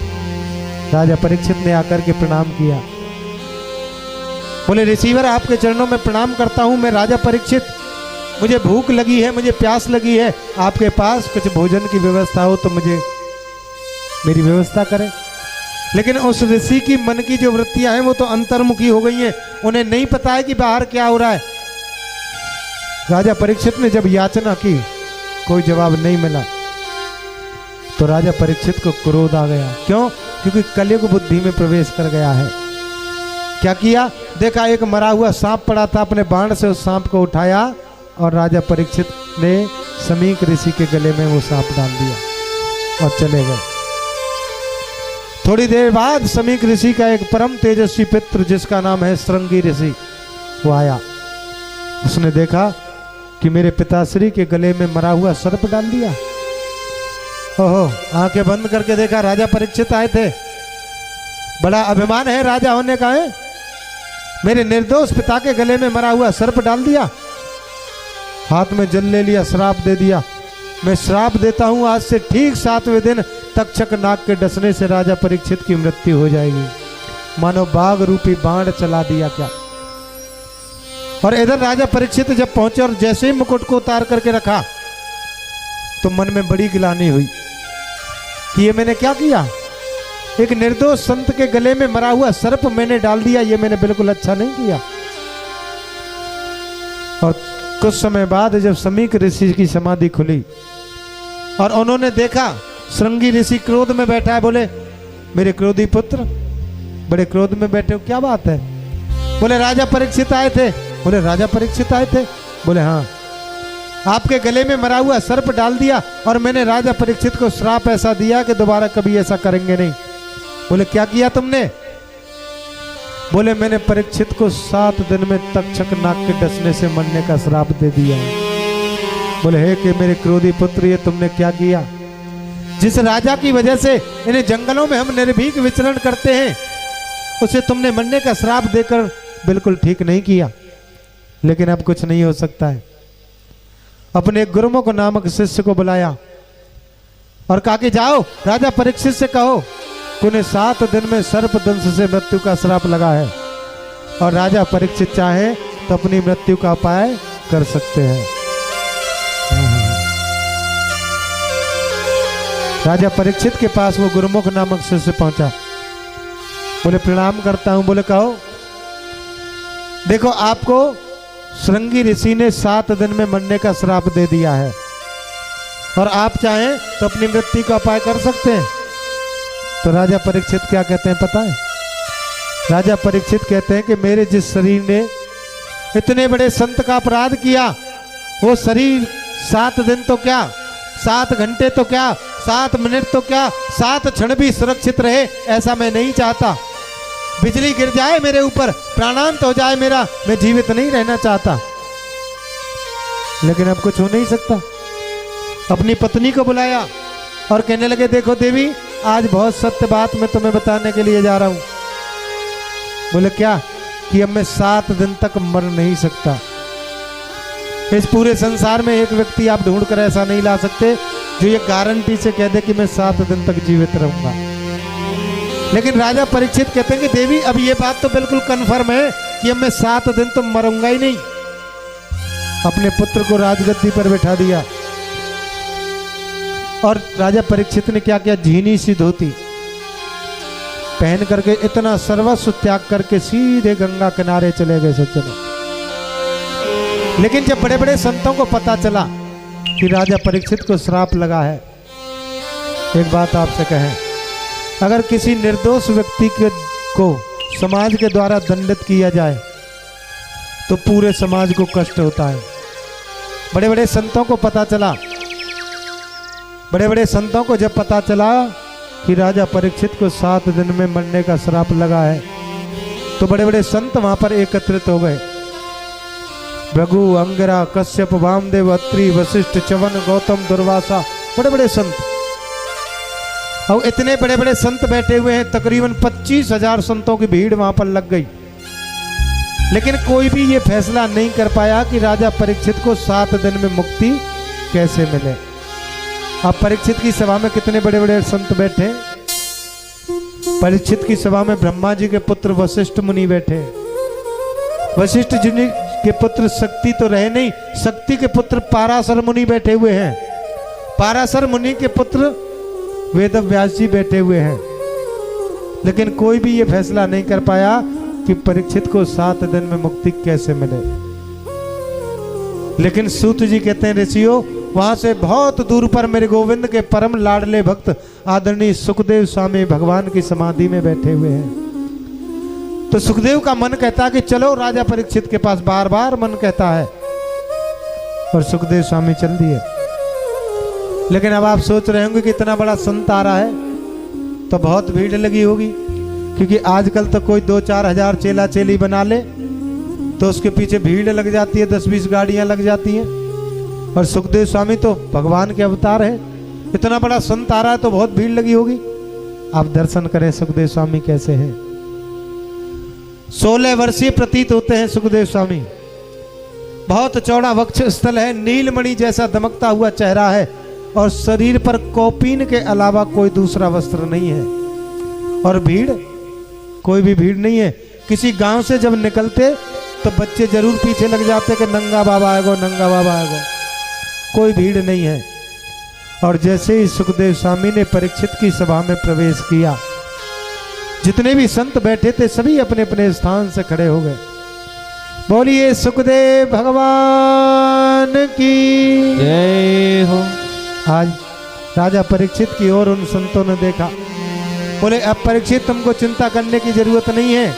राजा परीक्षित ने आकर के प्रणाम किया। बोले ऋषिवर आपके चरणों में प्रणाम करता हूं, मैं राजा परीक्षित, मुझे भूख लगी है, मुझे प्यास लगी है, आपके पास कुछ भोजन की व्यवस्था हो तो मुझे मेरी व्यवस्था करें। लेकिन उस ऋषि की मन की जो वृत्तियां हैं वो तो अंतर्मुखी हो गई हैं, उन्हें नहीं पता है कि बाहर क्या हो रहा है। राजा परीक्षित ने जब याचना की कोई जवाब नहीं मिला तो राजा परीक्षित को क्रोध आ गया। क्यों? क्योंकि कलयुग बुद्धि में प्रवेश कर गया है। क्या किया? देखा एक मरा हुआ सांप पड़ा था, अपने बाण से उस सांप को उठाया और राजा परीक्षित ने समीक ऋषि के गले में वो सांप डाल दिया और चले गए। थोड़ी देर बाद समीक ऋषि का एक परम तेजस्वी पितृ जिसका नाम है श्रृंगी ऋषि वो आया। उसने देखा कि मेरे पिताश्री के गले में मरा हुआ सर्प डाल दिया। ओहो, आंखें बंद करके देखा राजा परीक्षित आए थे। बड़ा अभिमान है राजा होने का है, मेरे निर्दोष पिता के गले में मरा हुआ सर्प डाल दिया, हाथ में जल ले लिया, श्राप दे दिया। मैं श्राप देता हूं आज से ठीक 7वें दिन तक्षक नाग के डसने से राजा परीक्षित की मृत्यु हो जाएगी। मानो बाघ रूपी बाण चला दिया क्या। और इधर राजा परीक्षित जब पहुंचे और जैसे ही मुकुट को उतार करके रखा तो मन में बड़ी गिलानी हुई कि ये मैंने क्या किया। एक निर्दोष संत के गले में मरा हुआ सर्प मैंने डाल दिया, ये मैंने बिल्कुल अच्छा नहीं किया। और कुछ समय बाद जब समीक ऋषि की समाधि खुली और उन्होंने देखा श्रृंगी ऋषि क्रोध में बैठा है, बोले मेरे क्रोधी पुत्र बड़े क्रोध में बैठे हो, क्या बात है। बोले राजा परीक्षित आए थे। बोले राजा परीक्षित आए थे। बोले हाँ, आपके गले में मरा हुआ सर्प डाल दिया और मैंने राजा परीक्षित को श्राप ऐसा दिया कि दोबारा कभी ऐसा करेंगे नहीं। बोले क्या किया तुमने। बोले मैंने परीक्षित को 7 दिन में तक्षक नाग के डसने से मरने का श्राप दे दिया है। बोले हे कि मेरे क्रोधी पुत्र ये तुमने क्या किया। जिस राजा की वजह से इन्हें जंगलों में हम निर्भीक विचरण करते हैं उसे तुमने मरने का श्राप देकर बिल्कुल ठीक नहीं किया। लेकिन अब कुछ नहीं हो सकता है। अपने गुरुमुख नामक शिष्य को बुलाया और कहा कि जाओ राजा परीक्षित से कहो कि उन्हें 7 दिन में सर्प दंश से मृत्यु का श्राप लगा है और राजा परीक्षित चाहे तो अपनी मृत्यु का उपाय कर सकते हैं। राजा परीक्षित के पास वो गुरुमुख नामक शिष्य पहुंचा। बोले प्रणाम करता हूं। बोले कहो। देखो आपको श्रृंगी ऋषि ने 7 दिन में मरने का श्राप दे दिया है और आप चाहें तो अपनी मृत्यु का उपाय कर सकते हैं। तो राजा परीक्षित क्या कहते हैं पता है। राजा परीक्षित कहते हैं कि मेरे जिस शरीर ने इतने बड़े संत का अपराध किया वो शरीर 7 दिन तो क्या 7 घंटे तो क्या 7 मिनट तो क्या 7 क्षण भी सुरक्षित रहे ऐसा मैं नहीं चाहता। बिजली गिर जाए मेरे ऊपर, प्राणांत हो जाए मेरा, मैं जीवित नहीं रहना चाहता। लेकिन अब कुछ हो नहीं सकता। अपनी पत्नी को बुलाया और कहने लगे देखो देवी आज बहुत सत्य बात मैं तुम्हें बताने के लिए जा रहा हूं। बोले क्या कि अब मैं 7 दिन तक मर नहीं सकता। इस पूरे संसार में एक व्यक्ति आप ढूंढ कर ऐसा नहीं ला सकते जो ये गारंटी से कह दे कि मैं 7 दिन तक जीवित रहूंगा। लेकिन राजा परीक्षित कहते हैं कि देवी अब ये बात तो बिल्कुल कन्फर्म है कि अब मैं 7 दिन तो मरूंगा ही नहीं। अपने पुत्र को राजगद्दी पर बैठा दिया और राजा परीक्षित ने क्या किया, झीनी सी धोती पहन करके इतना सर्वस्व त्याग करके सीधे गंगा किनारे चले गए सज्जनों। लेकिन जब बड़े बड़े संतों को पता चला कि राजा परीक्षित को श्राप लगा है, एक बात आपसे कहें, अगर किसी निर्दोष व्यक्ति को समाज के द्वारा दंडित किया जाए तो पूरे समाज को कष्ट होता है। बड़े बड़े संतों को पता चला, बड़े बड़े संतों को जब पता चला कि राजा परीक्षित को 7 दिन में मरने का श्राप लगा है तो बड़े बड़े संत वहां पर एकत्रित हो गए। भृगु, अंगिरा, कश्यप, वामदेव, अत्रि, वशिष्ठ, च्यवन, गौतम, दुर्वासा, बड़े बड़े संत। और इतने बड़े बड़े संत बैठे हुए हैं, तकरीबन 25,000 संतों की भीड़ वहां पर लग गई। लेकिन कोई भी ये फैसला नहीं कर पाया कि राजा परीक्षित को 7 दिन में मुक्ति कैसे मिले। अब परीक्षित की सभा में कितने बड़े बड़े संत बैठे। परीक्षित की सभा में ब्रह्मा जी के पुत्र वशिष्ठ मुनि बैठे। वशिष्ठ जी के पुत्र शक्ति तो रहे नहीं, शक्ति के पुत्र पाराशर मुनि बैठे हुए हैं। पाराशर मुनि के पुत्र वेद व्यास जी बैठे हुए हैं। लेकिन कोई भी ये फैसला नहीं कर पाया कि परीक्षित को 7 दिन में मुक्ति कैसे मिले। लेकिन सूत जी कहते हैं ऋषियों वहां से बहुत दूर पर मेरे गोविंद के परम लाडले भक्त आदरणीय सुखदेव स्वामी भगवान की समाधि में बैठे हुए हैं। तो सुखदेव का मन कहता है कि चलो राजा परीक्षित के पास, बार बार मन कहता है। और सुखदेव स्वामी चल दिए। लेकिन अब आप सोच रहे होंगे कि इतना बड़ा संत आ रहा है तो बहुत भीड़ लगी होगी, क्योंकि आजकल तो कोई 2-4 हजार चेला चेली बना ले तो उसके पीछे भीड़ लग जाती है, 10-20 गाड़ियां लग जाती हैं। और सुखदेव स्वामी तो भगवान के अवतार है, इतना बड़ा संत आ रहा है तो बहुत भीड़ लगी होगी। आप दर्शन करें सुखदेव स्वामी कैसे हैं। 16 वर्षीय प्रतीत होते हैं सुखदेव स्वामी। बहुत चौड़ा वक्ष स्थल है, नीलमणि जैसा दमकता हुआ चेहरा है और शरीर पर कौपीन के अलावा कोई दूसरा वस्त्र नहीं है। और भीड़ कोई भी भीड़ नहीं है। किसी गांव से जब निकलते तो बच्चे जरूर पीछे लग जाते कि नंगा बाबा आएगो, नंगा बाबा आएगो। कोई भीड़ नहीं है। और जैसे ही सुखदेव स्वामी ने परीक्षित की सभा में प्रवेश किया, जितने भी संत बैठे थे सभी अपने अपने स्थान से खड़े हो गए। बोलिए सुखदेव भगवान की जय हो। आज राजा परीक्षित की ओर उन संतों ने देखा, बोले अब परीक्षित तुमको चिंता करने की जरूरत नहीं है,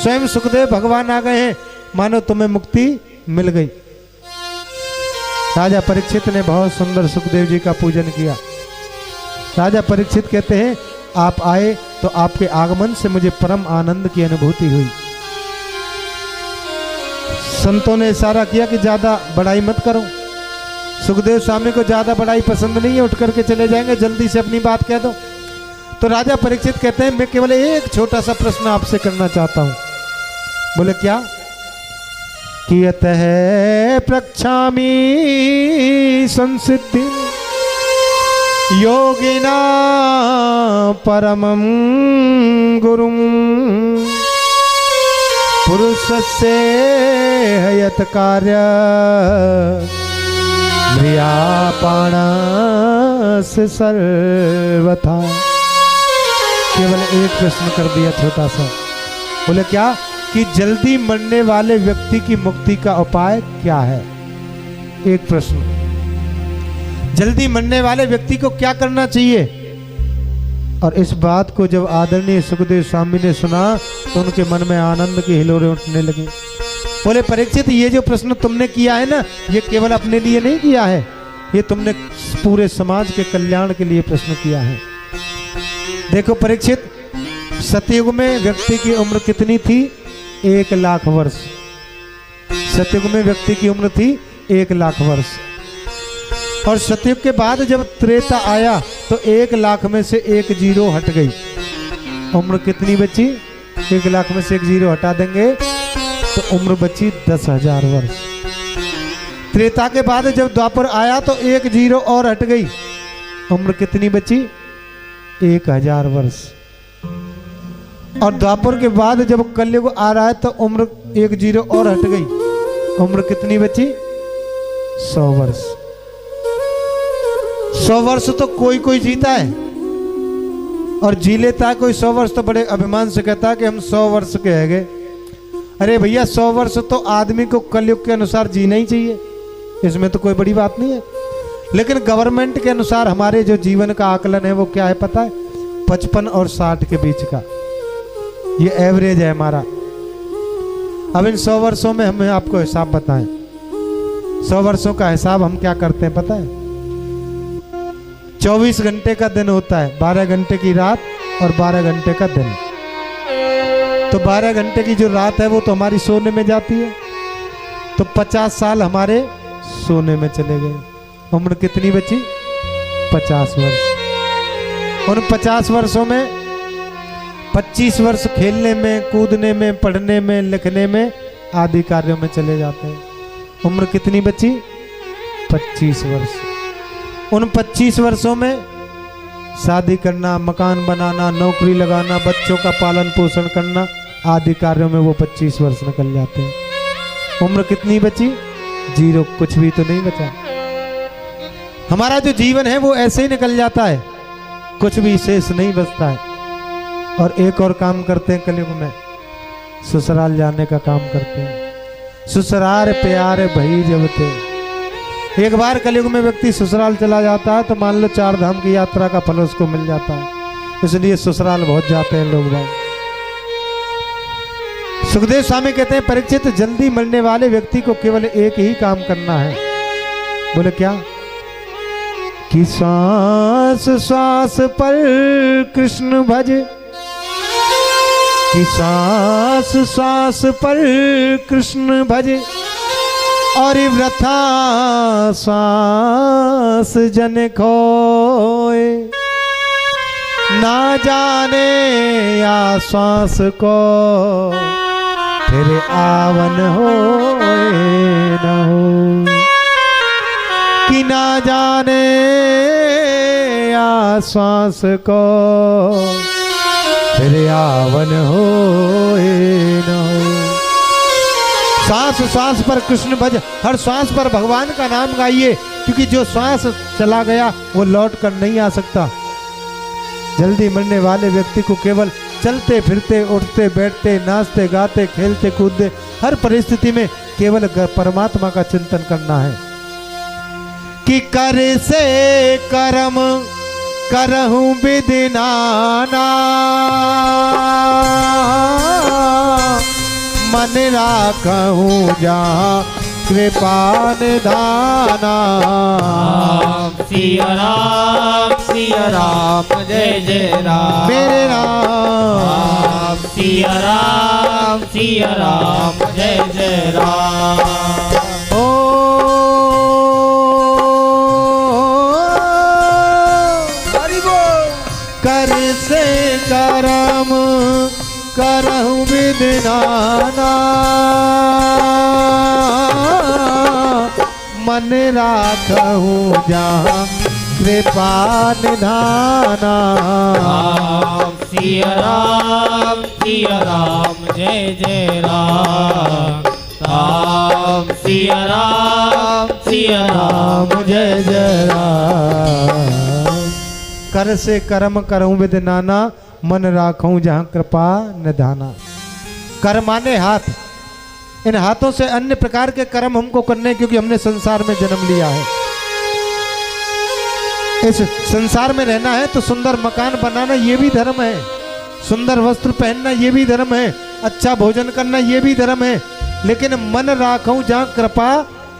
स्वयं सुखदेव भगवान आ गए हैं, मानो तुम्हें मुक्ति मिल गई। राजा परीक्षित ने बहुत सुंदर सुखदेव जी का पूजन किया। राजा परीक्षित कहते हैं आप आए तो आपके आगमन से मुझे परम आनंद की अनुभूति हुई। संतों ने इशारा किया कि ज्यादा बड़ाई मत करो, सुखदेव स्वामी को ज्यादा बड़ाई पसंद नहीं है, उठ करके चले जाएंगे, जल्दी से अपनी बात कह दो। तो राजा परीक्षित कहते हैं मैं केवल एक छोटा सा प्रश्न आपसे करना चाहता हूं। बोले क्या? कियतः प्रक्षामि संसिद्धि योगिना परमं गुरुं पुरुषस्य हयत कार्य म्रियापाणस्य सर्वथा। केवल एक प्रश्न कर दिया छोटा सा। बोले क्या? कि जल्दी मरने वाले व्यक्ति की मुक्ति का उपाय क्या है? एक प्रश्न। जल्दी मरने वाले व्यक्ति को क्या करना चाहिए? और इस बात को जब आदरणीय सुखदेव स्वामी ने सुना तो उनके मन में आनंद की हिलोरें उठने लगी। बोले परीक्षित ये जो प्रश्न तुमने किया है ना, ये केवल अपने लिए नहीं किया है, ये तुमने पूरे समाज के कल्याण के लिए प्रश्न किया है। देखो परीक्षित, सतयुग में व्यक्ति की उम्र कितनी थी? 1 लाख वर्ष। सतयुग में व्यक्ति की उम्र थी 1 लाख वर्ष। और सतयुग के बाद जब त्रेता आया तो 1 लाख में से 1 जीरो हट गई। उम्र कितनी बची? 1 लाख में से 1 जीरो हटा देंगे तो उम्र बची 10,000 वर्ष। त्रेता के बाद जब द्वापर आया तो 1 जीरो और हट गई, उम्र कितनी बची? 1000 वर्ष। और द्वापर के बाद जब कलयुग आ रहा है तो उम्र 1 जीरो और हट गई, उम्र कितनी बची? 100 वर्ष। 100 वर्ष तो कोई कोई जीता है और जी लेता है कोई 100 वर्ष, तो बड़े अभिमान से कहता है कि हम 100 वर्ष के हैं गए। अरे भैया 100 वर्ष तो आदमी को कलयुग के अनुसार जीना ही चाहिए, इसमें तो कोई बड़ी बात नहीं है। लेकिन गवर्नमेंट के अनुसार हमारे जो जीवन का आकलन है वो क्या है पता है? 55 और 60 के बीच का, ये एवरेज है हमारा। अब इन 100 वर्षों में हमें आपको हिसाब बताएं। 100 वर्षों का हिसाब हम क्या करते हैं पता है? 24 घंटे का दिन होता है, 12 घंटे की रात और 12 घंटे का दिन। तो 12 घंटे की जो रात है वो तो हमारी सोने में जाती है, तो 50 साल हमारे सोने में चले गए। उम्र कितनी बची? 50 वर्ष। उन 50 वर्षों में 25 वर्ष खेलने में, कूदने में, पढ़ने में, लिखने में आदि कार्यों में चले जाते हैं। उम्र कितनी बची? 25 वर्ष। उन 25 वर्षों में शादी करना, मकान बनाना, नौकरी लगाना, बच्चों का पालन पोषण करना आदि कार्यों में वो 25 वर्ष निकल जाते हैं। उम्र कितनी बची? जीरो, कुछ भी तो नहीं बचा। हमारा जो जीवन है वो ऐसे ही निकल जाता है, कुछ भी शेष नहीं बचता है। और एक और काम करते हैं कलयुग में, ससुराल जाने का काम करते हैं। ससुराल प्यार भई जब थे। एक बार कलयुग में व्यक्ति ससुराल चला जाता है तो मान लो 4 धाम की यात्रा का फल उसको मिल जाता है, इसलिए ससुराल बहुत जाते हैं लोग बाग। सुखदेव स्वामी कहते हैं परीक्षित, जल्दी मरने वाले व्यक्ति को केवल एक ही काम करना है। बोले क्या? कि श्वास श्वास पर कृष्ण भज, कि श्वास श्वास पर कृष्ण भज, और वृथा श्वास जन खोए, ना जाने या श्वास को फिर आवन हो न हो, कि ना जाने या श्वास को फिर आवन हो न हो। सांस सांस पर कृष्ण भज, हर सांस पर भगवान का नाम गाइए, क्योंकि जो सांस चला गया वो लौट कर नहीं आ सकता। जल्दी मरने वाले व्यक्ति को केवल चलते फिरते, उठते बैठते, नाचते गाते, खेलते कूदते, हर परिस्थिति में केवल परमात्मा का चिंतन करना है। कि कर से कर्म करहूं विधि नाना, मन राखहूं जहाँ कृपा निधाना। सिया राम जय जय राम, मेरे राम सिया राम जय जय राम। ओ कर से करम करहूं विधि नाना, मन राखहूं जहाँ कृपा निधाना। सिया राम जय जय राम, राम सिया राम जय जय राम। कर से कर्म करहूं विधि नाना, मन राखूं जहाँ कृपा निधाना। कर माने हाथ, इन हाथों से अन्य प्रकार के कर्म हमको करने, क्योंकि हमने संसार में जन्म लिया है। इस संसार में रहना है तो सुंदर मकान बनाना ये भी धर्म है, सुंदर वस्त्र पहनना ये भी धर्म है, अच्छा भोजन करना ये भी धर्म है। लेकिन मन राखूं जहाँ कृपा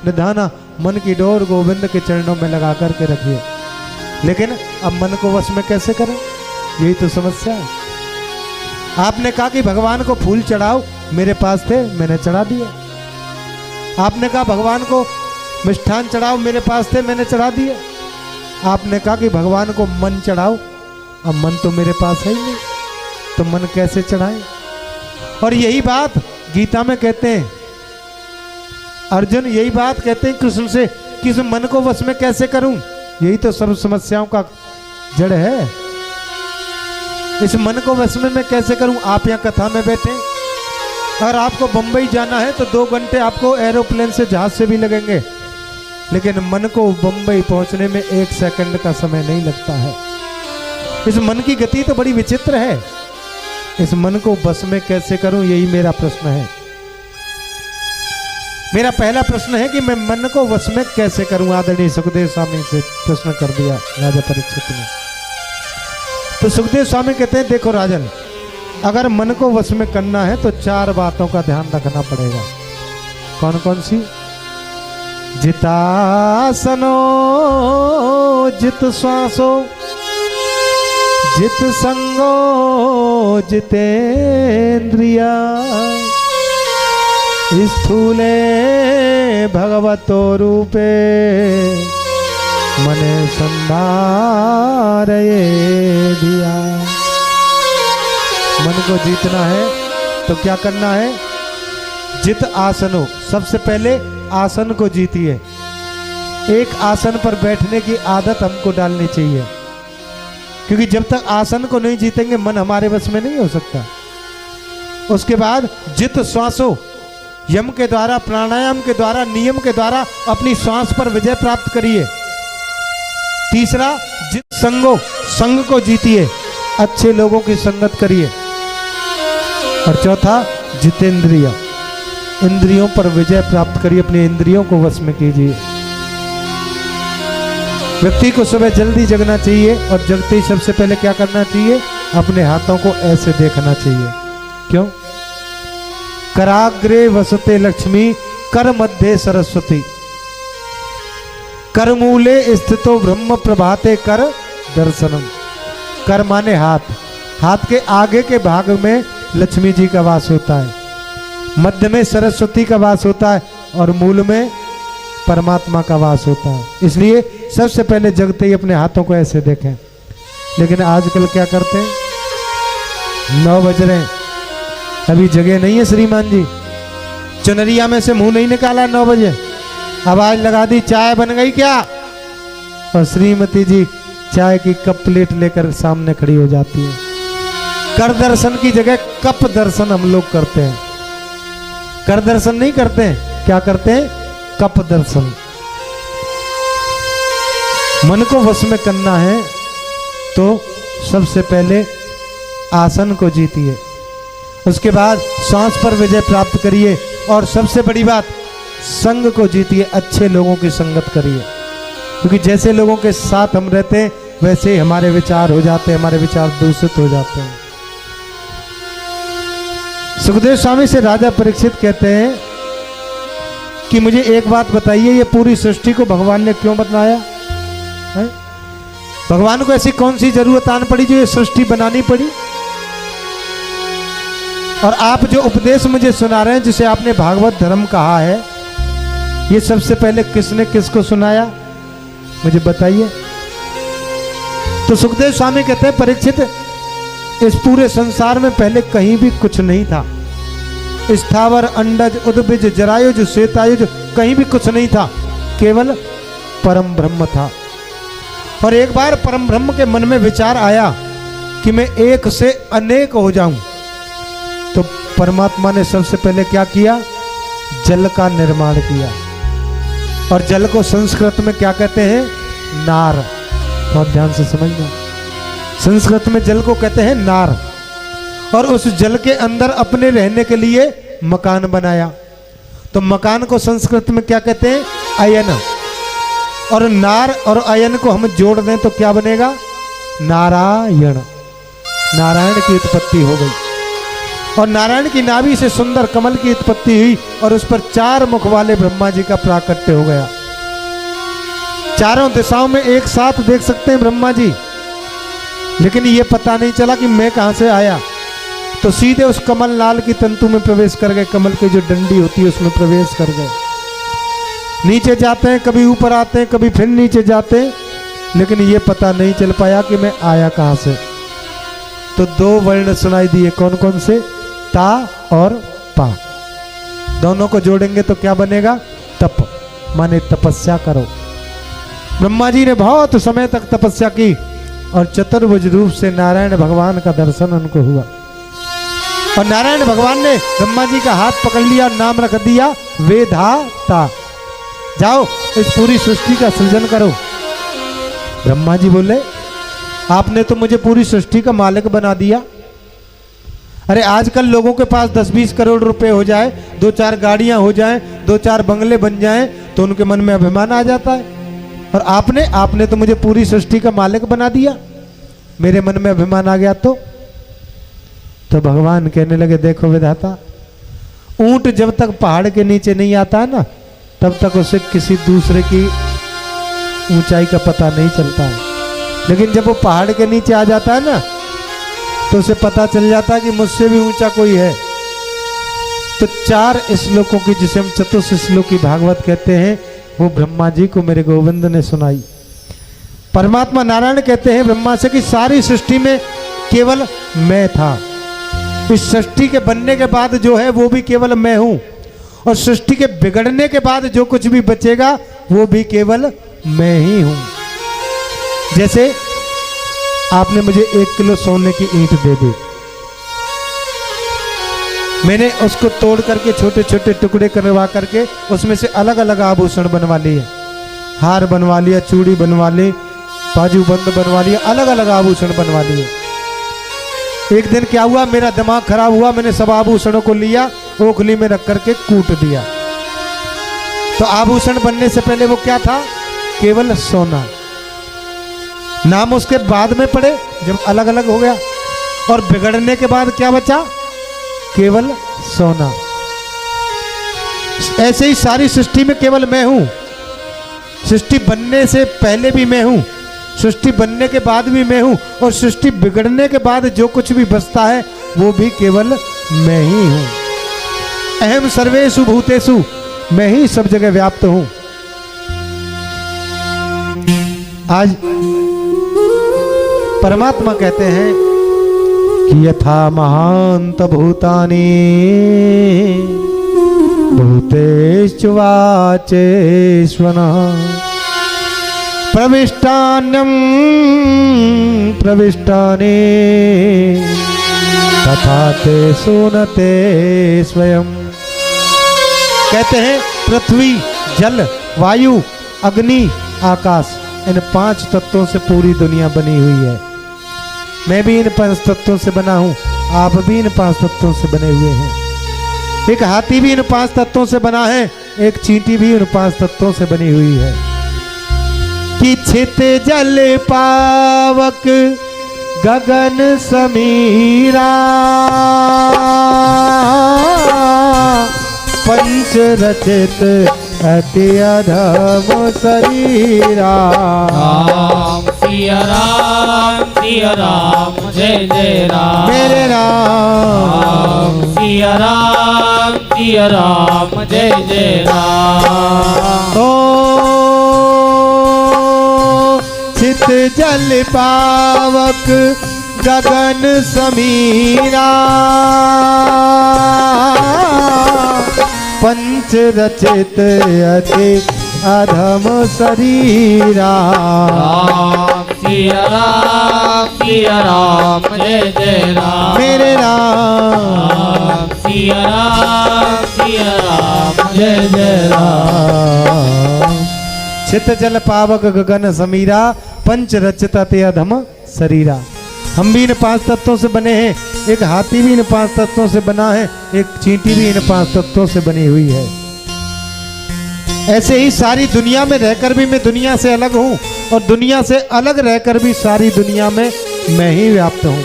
निधाना, मन की डोर गोविंद के चरणों में लगा करके रखिए। लेकिन अब मन को वश में कैसे करें, यही तो समस्या है। आपने कहा कि भगवान को फूल चढ़ाओ, मेरे पास थे मैंने चढ़ा दिए। आपने कहा भगवान को मिष्ठान चढ़ाओ, मेरे पास थे मैंने चढ़ा दिए। आपने कहा कि भगवान को मन चढ़ाओ, अब मन तो मेरे पास है ही नहीं, तो मन कैसे चढ़ाएं। और यही बात गीता में कहते हैं अर्जुन, यही बात कहते हैं कृष्ण से कि इस मन को वश में कैसे करूं। यही तो सब समस्याओं का जड़ है। इस मन को वश में मैं कैसे करूं। आप यहाँ कथा में बैठे, अगर आपको बंबई जाना है तो 2 घंटे आपको एरोप्लेन से जहाज से भी लगेंगे, लेकिन मन को बंबई पहुंचने में 1 सेकंड का समय नहीं लगता है। इस मन की गति तो बड़ी विचित्र है। इस मन को बस में कैसे करूं, यही मेरा प्रश्न है। मेरा पहला प्रश्न है कि मैं मन को वश में कैसे करूं। आदरणीय सुखदेव स्वामी से प्रश्न कर दिया राजा परीक्षित ने। तो सुखदेव स्वामी कहते हैं देखो राजन, अगर मन को वश में करना है तो 4 बातों का ध्यान रखना पड़ेगा। कौन कौन सी? जितासनो जित श्वासो जित संगो जितेन्द्रिया, स्थूले भगवतो रूपे मने संधारये दिया। मन को जीतना है तो क्या करना है? जित आसनो, सबसे पहले आसन को जीतिए। एक आसन पर बैठने की आदत हमको डालनी चाहिए, क्योंकि जब तक आसन को नहीं जीतेंगे मन हमारे बस में नहीं हो सकता। उसके बाद जित श्वासो, यम के द्वारा, प्राणायाम के द्वारा, नियम के द्वारा अपनी श्वास पर विजय प्राप्त करिए। तीसरा जित संगो, संग को जीतिए, अच्छे लोगों की संगत करिए। और चौथा जितेंद्रिय, इंद्रियों पर विजय प्राप्त करिए, अपनी इंद्रियों को वश में कीजिए। व्यक्ति को सुबह जल्दी जगना चाहिए और जगते ही सबसे पहले क्या करना चाहिए? अपने हाथों को ऐसे देखना चाहिए। क्यों? कराग्रे वसते लक्ष्मी, कर मध्य सरस्वती, कर मूले स्थितो ब्रह्म प्रभाते कर दर्शनम। कर माने हाथ, हाथ के आगे के भाग में लक्ष्मी जी का वास होता है, मध्य में सरस्वती का वास होता है और मूल में परमात्मा का वास होता है। इसलिए सबसे पहले जगते ही अपने हाथों को ऐसे देखें। लेकिन आजकल क्या करते हैं? 9 बज रहे हैं, अभी जगह नहीं है श्रीमान जी, चुनरिया में से मुंह नहीं निकाला 9 बजे, आवाज लगा दी चाय बन गई क्या, और श्रीमती जी चाय की कप प्लेट लेकर सामने खड़ी हो जाती है। कर दर्शन की जगह कप दर्शन हम लोग करते हैं। कर दर्शन नहीं करते हैं, क्या करते हैं? कप दर्शन। मन को वश में करना है तो सबसे पहले आसन को जीतिए, उसके बाद सांस पर विजय प्राप्त करिए, और सबसे बड़ी बात संग को जीतिए, अच्छे लोगों की संगत करिए, क्योंकि जैसे लोगों के साथ हम रहते हैं वैसे ही हमारे विचार हो जाते हैं, हमारे विचार दूषित हो जाते हैं। सुखदेव स्वामी से राजा परीक्षित कहते हैं कि मुझे एक बात बताइए, ये पूरी सृष्टि को भगवान ने क्यों बनाया है? भगवान को ऐसी कौन सी जरूरत आन पड़ी जो ये सृष्टि बनानी पड़ी? और आप जो उपदेश मुझे सुना रहे हैं, जिसे आपने भागवत धर्म कहा है, ये सबसे पहले किसने किसको सुनाया, मुझे बताइए। तो सुखदेव स्वामी कहते हैं, परीक्षित, इस पूरे संसार में पहले कहीं भी कुछ नहीं था। स्थावर, अंडज, उद्भिज, जरायुज, श्वेतायुज, कहीं भी कुछ नहीं था, केवल परम ब्रह्म था। और एक बार परम ब्रह्म के मन में विचार आया कि मैं एक से अनेक हो जाऊं, तो परमात्मा ने सबसे पहले क्या किया? जल का निर्माण किया। और जल को संस्कृत में क्या कहते हैं? नार। बहुत ध्यान से समझना, संस्कृत में जल को कहते हैं नार। और उस जल के अंदर अपने रहने के लिए मकान बनाया। तो मकान को संस्कृत में क्या कहते हैं? अयन। और नार और अयन को हम जोड़ दें तो क्या बनेगा? नारायण। नारायण की उत्पत्ति हो गई। और नारायण की नाभि से सुंदर कमल की उत्पत्ति हुई, और उस पर 4 मुख वाले ब्रह्मा जी का प्राकट्य हो गया। चारों दिशाओं में एक साथ देख सकते हैं ब्रह्मा जी, लेकिन ये पता नहीं चला कि मैं कहां से आया। तो सीधे उस कमल लाल की तंतु में प्रवेश कर गए, कमल की जो डंडी होती है उसमें प्रवेश कर गए। नीचे जाते हैं, कभी ऊपर आते हैं, कभी फिर नीचे जाते हैं, लेकिन ये पता नहीं चल पाया कि मैं आया कहां से। तो 2 वर्ण सुनाई दिए, कौन कौन से? ता और पा। दोनों को जोड़ेंगे तो क्या बनेगा? तप, माने तपस्या करो। ब्रह्मा जी ने बहुत समय तक तपस्या की, और चतुर्भुज रूप से नारायण भगवान का दर्शन उनको हुआ। और नारायण भगवान ने ब्रह्मा जी का हाथ पकड़ लिया, नाम रख दिया वेधाता। जाओ इस पूरी सृष्टि का सृजन करो। ब्रह्मा जी बोले, आपने तो मुझे पूरी सृष्टि का मालिक बना दिया। अरे आजकल लोगों के पास 10-20 करोड़ रुपए हो जाए, 2-4 गाड़ियां हो जाएं, 2-4 बंगले बन जाएं, तो उनके मन में अभिमान आ जाता है। और आपने तो मुझे पूरी सृष्टि का मालिक बना दिया, मेरे मन में अभिमान आ गया। तो भगवान कहने लगे, देखो विधाता, ऊंट जब तक पहाड़ के नीचे नहीं आता है ना, तब तक उसे किसी दूसरे की ऊंचाई का पता नहीं चलता है। लेकिन जब वो पहाड़ के नीचे आ जाता है ना, तो उसे पता चल जाता है कि मुझसे भी ऊंचा कोई है। तो 4 श्लोकों की, जिसे हम चतुर्थ श्लोक की भागवत कहते हैं, वो ब्रह्मा जी को मेरे गोविंद ने सुनाई। परमात्मा नारायण कहते हैं ब्रह्मा से कि सारी सृष्टि में केवल मैं था। इस सृष्टि के बनने के बाद जो है वो भी केवल मैं हूं, और सृष्टि के बिगड़ने के बाद जो कुछ भी बचेगा वो भी केवल मैं ही हूं। जैसे आपने मुझे 1 किलो सोने की ईंट दे दी, मैंने उसको तोड़ करके छोटे छोटे टुकड़े करवा करके उसमें से अलग अलग आभूषण बनवा लिए, हार बनवा लिया, चूड़ी बनवा ली, बाजूबंद बनवा लिया, अलग अलग आभूषण बनवा लिए। एक दिन क्या हुआ, मेरा दिमाग खराब हुआ, मैंने सब आभूषणों को लिया, ओखली में रख करके कूट दिया। तो आभूषण बनने से पहले वो क्या था? केवल सोना। नाम उसके बाद में पड़े जब अलग अलग हो गया, और बिगड़ने के बाद क्या बचा? केवल सोना। ऐसे ही सारी सृष्टि में केवल मैं हूं। सृष्टि बनने से पहले भी मैं हूं, सृष्टि बनने के बाद भी मैं हूं, और सृष्टि बिगड़ने के बाद जो कुछ भी बचता है वो भी केवल मैं ही हूं। अहम सर्वेषु भूतेषु, मैं ही सब जगह व्याप्त हूं। आज परमात्मा कहते हैं कि यथा महांत भूतानि भूतेषु वाचेष्वनः प्रविष्टान्यं प्रविष्टानि तथा ते सुनते स्वयं। कहते हैं पृथ्वी, जल, वायु, अग्नि, आकाश, इन 5 तत्वों से पूरी दुनिया बनी हुई है। मैं भी इन 5 तत्वों से बना हूं, आप भी इन 5 तत्वों से बने हुए हैं। एक हाथी भी इन 5 तत्वों से बना है, एक चींटी भी इन 5 तत्वों से बनी हुई है। कि छित जल पावक गगन समीरा, पंच रचित अति अधम शरीरा। राम सिया राम जय जय राम। मेरे राम सिया राम जय जय राम। ओ चित जल पावक गगन समीरा, पंच रचित अति अधम शरीरा। राम सिया राम जय जय राम। मेरे राम सिया राम जय जय राम। चित जल पावक गगन समीरा, पंच रचित अति अधम शरीरा। हम भी इन 5 तत्वों से बने हैं। एक हाथी भी इन 5 तत्वों से बना है, एक चींटी भी इन 5 तत्वों से बनी हुई है। ऐसे ही सारी दुनिया में रहकर भी मैं दुनिया से अलग हूँ, और दुनिया से अलग रहकर भी सारी दुनिया में मैं ही व्याप्त हूँ।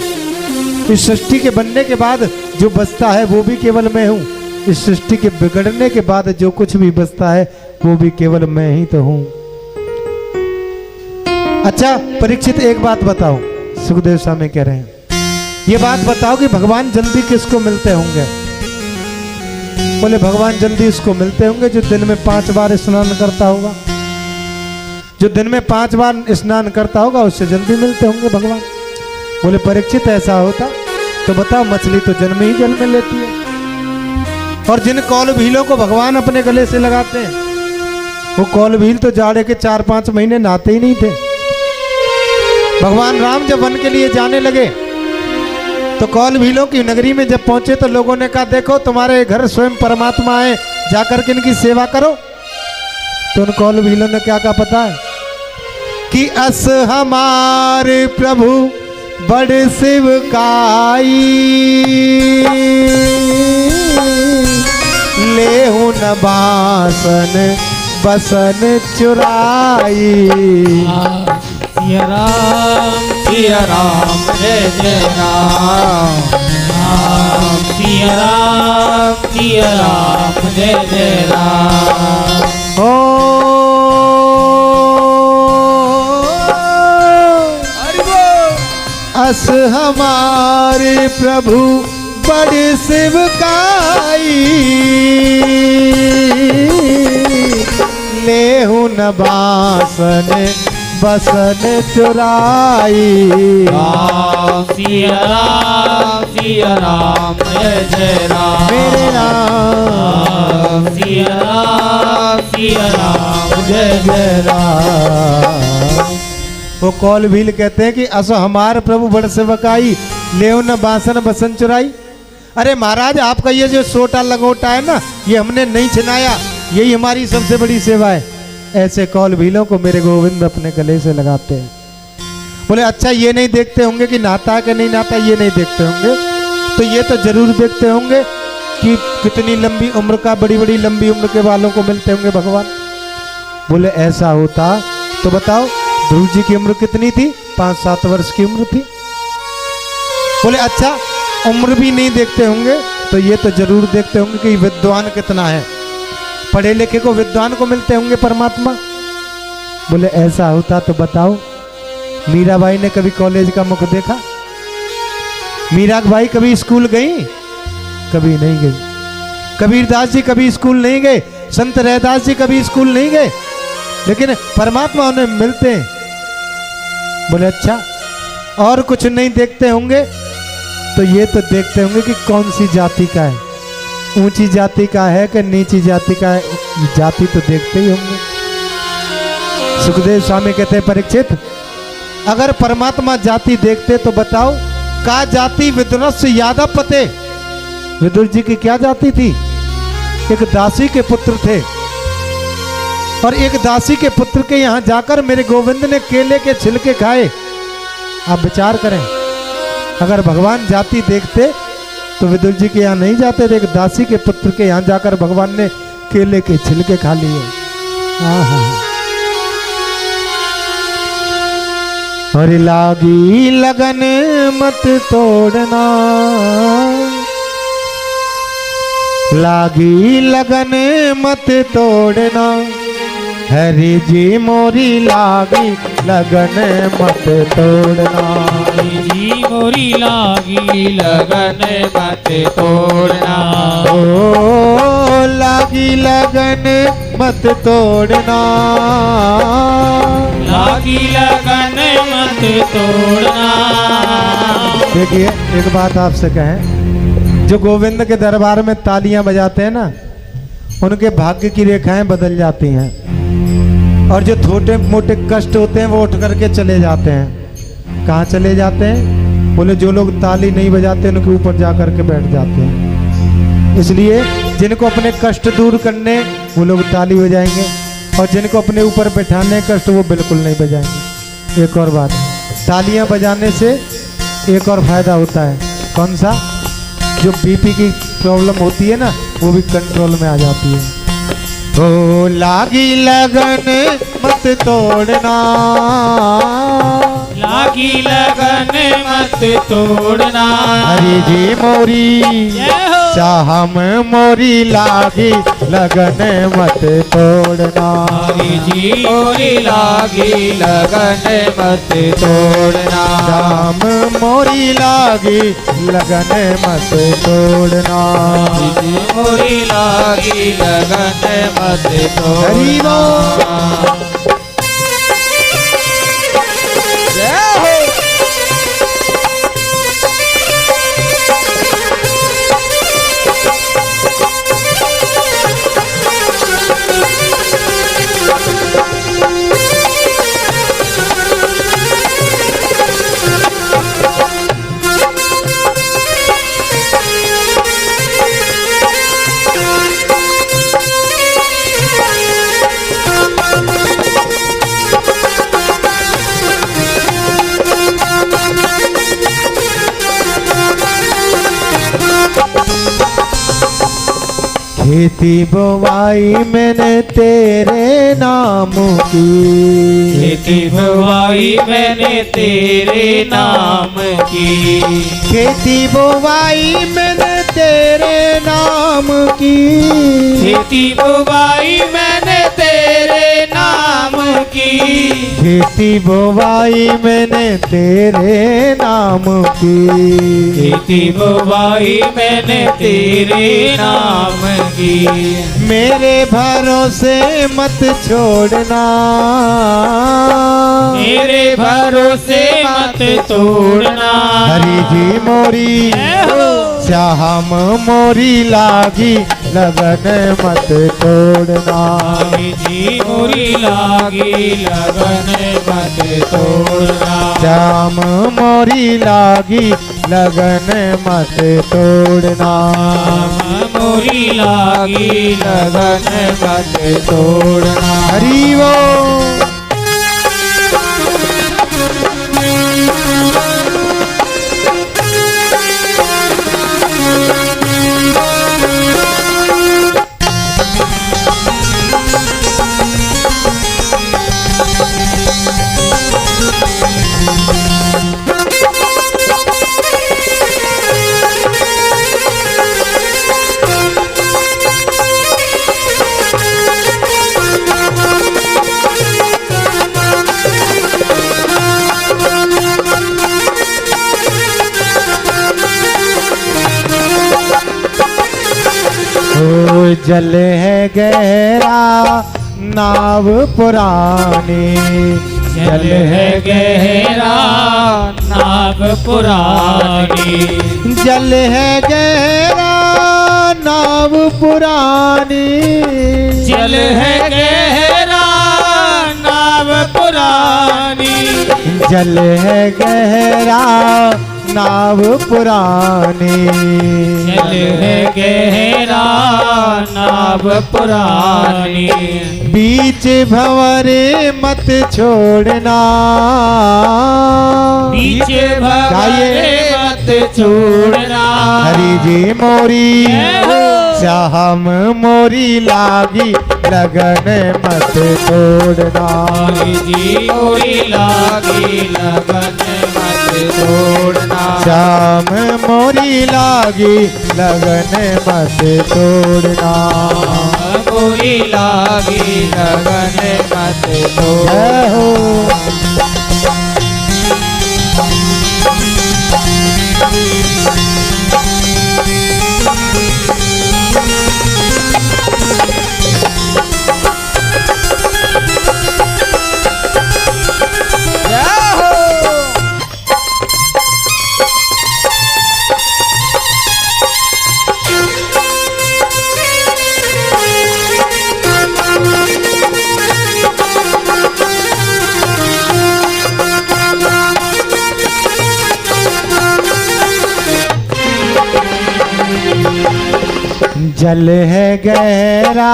इस सृष्टि के बनने के बाद जो बचता है वो भी केवल मैं हूँ। इस सृष्टि के बिगड़ने के बाद जो कुछ भी बचता है वो भी केवल मैं ही तो हूँ। अच्छा परीक्षित, एक बात बताओ। सुखदेव स्वामी कह रहे हैं, ये बात बताओ कि भगवान जल्दी किसको मिलते होंगे? बोले भगवान जल्दी इसको मिलते होंगे जो दिन में 5 बार स्नान करता होगा। जो दिन में 5 बार स्नान करता होगा उससे जल्दी मिलते होंगे भगवान। बोले परीक्षित, ऐसा होता तो बताओ, मछली तो जन्म ही जल में लेती है। और जिन कौल भीलों को भगवान अपने गले से लगाते हैं, वो कौल भील तो जाड़े के 4-5 महीने नहाते ही नहीं थे। भगवान राम जब वन के लिए जाने लगे तो कौल भीलों की नगरी में जब पहुंचे तो लोगों ने कहा, देखो तुम्हारे घर स्वयं परमात्मा है, जाकर के इनकी सेवा करो। तो उन कौल भीलों ने क्या कहा पता है? कि अस हमारे प्रभु बड़ शिवकाई, लेहु न बासन बसन चुराई। सिया राम जय जय राम। सिया राम जय जय राम। ओ अस हमारे प्रभु बड़े शिवकाई, लेहु न बासन बसन चुराई। सिया राम जय जय राम। मेरे राम सिया राम जय जय राम। वो कौल भील कहते हैं कि असो हमार प्रभु बड़ सेवकाई, लेव न बासन बसन चुराई। अरे महाराज, आपका ये जो सोटा लगोटा है ना, ये हमने नहीं छिनाया, यही हमारी सबसे बड़ी सेवा है। ऐसे कौल भीलों को मेरे गोविंद अपने गले से लगाते हैं। बोले अच्छा, ये नहीं देखते होंगे कि नहाता है कि नहीं नहाता, ये नहीं देखते होंगे, तो ये तो जरूर देखते होंगे कि कितनी लंबी उम्र का, बड़ी बड़ी लंबी उम्र के वालों को मिलते होंगे भगवान। बोले ऐसा होता तो बताओ, ध्रुव जी की उम्र कितनी थी? 5-7 वर्ष की उम्र थी। बोले अच्छा, उम्र भी नहीं देखते होंगे तो ये तो जरूर देखते होंगे कि विद्वान कितना है। पढ़े लिखे को, विद्वान को मिलते होंगे परमात्मा। बोले ऐसा होता तो बताओ, मीराबाई ने कभी कॉलेज का मुख देखा? मीराबाई कभी स्कूल गई? कभी नहीं गई। कबीरदास जी कभी स्कूल नहीं गए, संत रैदास जी कभी स्कूल नहीं गए, लेकिन परमात्मा उन्हें मिलते हैं। बोले अच्छा, और कुछ नहीं देखते होंगे तो ये तो देखते होंगे कि कौन सी जाति का है, ऊंची जाति का है कि नीची जाति का है, जाति तो देखते ही होंगे। सुखदेव स्वामी कहते हैं, परीक्षित, अगर परमात्मा जाति देखते तो बताओ का जाति विदुरस्य यादव पते। विदुर जी की क्या जाति थी? एक दासी के पुत्र थे, और एक दासी के पुत्र के यहाँ जाकर मेरे गोविंद ने केले के छिलके खाए। आप विचार करें, अगर भगवान जाति देखते तो विदुर जी के यहाँ नहीं जाते थे। एक दासी के पुत्र के यहाँ जाकर भगवान ने केले के छिलके खा लिए। और लागी लगन मत तोड़ना, लागी लगन मत तोड़ना, हरि जी मोरी लागी लगन मत तोड़ना। हरि जी मोरी लागी लगन मत तोड़ना। ओ लागी लगन मत तोड़ना, लागी लगन मत तोड़ना। देखिए एक बात आपसे कहें, जो गोविंद के दरबार में तालियां बजाते हैं ना, उनके भाग्य की रेखाएं बदल जाती हैं, और जो छोटे मोटे कष्ट होते हैं वो उठ करके चले जाते हैं। कहाँ चले जाते हैं? बोले जो लोग ताली नहीं बजाते उनके ऊपर जा करके बैठ जाते हैं। इसलिए जिनको अपने कष्ट दूर करने वो लोग ताली बजाएंगे, और जिनको अपने ऊपर बैठाने कष्ट वो बिल्कुल नहीं बजाएंगे। एक और बात, तालियां बजाने से एक और फायदा होता है। कौन सा? जो बीपी की प्रॉब्लम होती है ना, वो भी कंट्रोल में आ जाती है। ओ लागी लगन मत तोड़ना, लागी लगन मत तोड़ना। हरि जी मोरी चाहम मोरी लागी लगन मत तोड़ना। हरि जी मोरी लागी लगन मत तोड़ना। राम मोरी लागी लगन मत तोड़ना। हरि जी मोरी लागी लगन मत तोड़ना। हरि बोल। खेती बोवाई मैंने तेरे नाम की, खेती बोवाई मैंने तेरे नाम की। खेती बोवाई मैंने तेरे नाम की, खेती बोवाई मैंने तेरे नाम की। खेती बोवाई मैंने तेरे नाम की, खेती बोवाई मैंने तेरे नाम की। मेरे भरोसे मत छोड़ना, मेरे भरोसे मत तोड़ना। हरि जी मोरी श्याम मोरी लागी लगन मत तोड़ना। हरि जी मोरी लागी लगन मत तोड़ना। श्याम मोरी लागी लगन मत तोड़ना। मोरी लागी लगन मत तोड़ना। हरि वो जल है गहरा नाव पुरानी, जल है गहरा नाव पुरानी। जल है गहरा नाव पुरानी। जल है गहरा नाव पुरानी। जल है गहरा नाव पुरानी। जल है गहरा नाव पुरानी, बीच भंवरे मत छोड़ना। बीच भंवरे गाइए। मत छोड़ना। हरि जी मोरी जय हो। श्याम मोरी लागी लगन मत तोड़ना। हरि जी मोरी लागी लगन मत छोड़ना। श्याम मोरी लागी लगन मत तोड़ना। मोरी लागी लगन मत छोड़ना। जय हो। जल है गहरा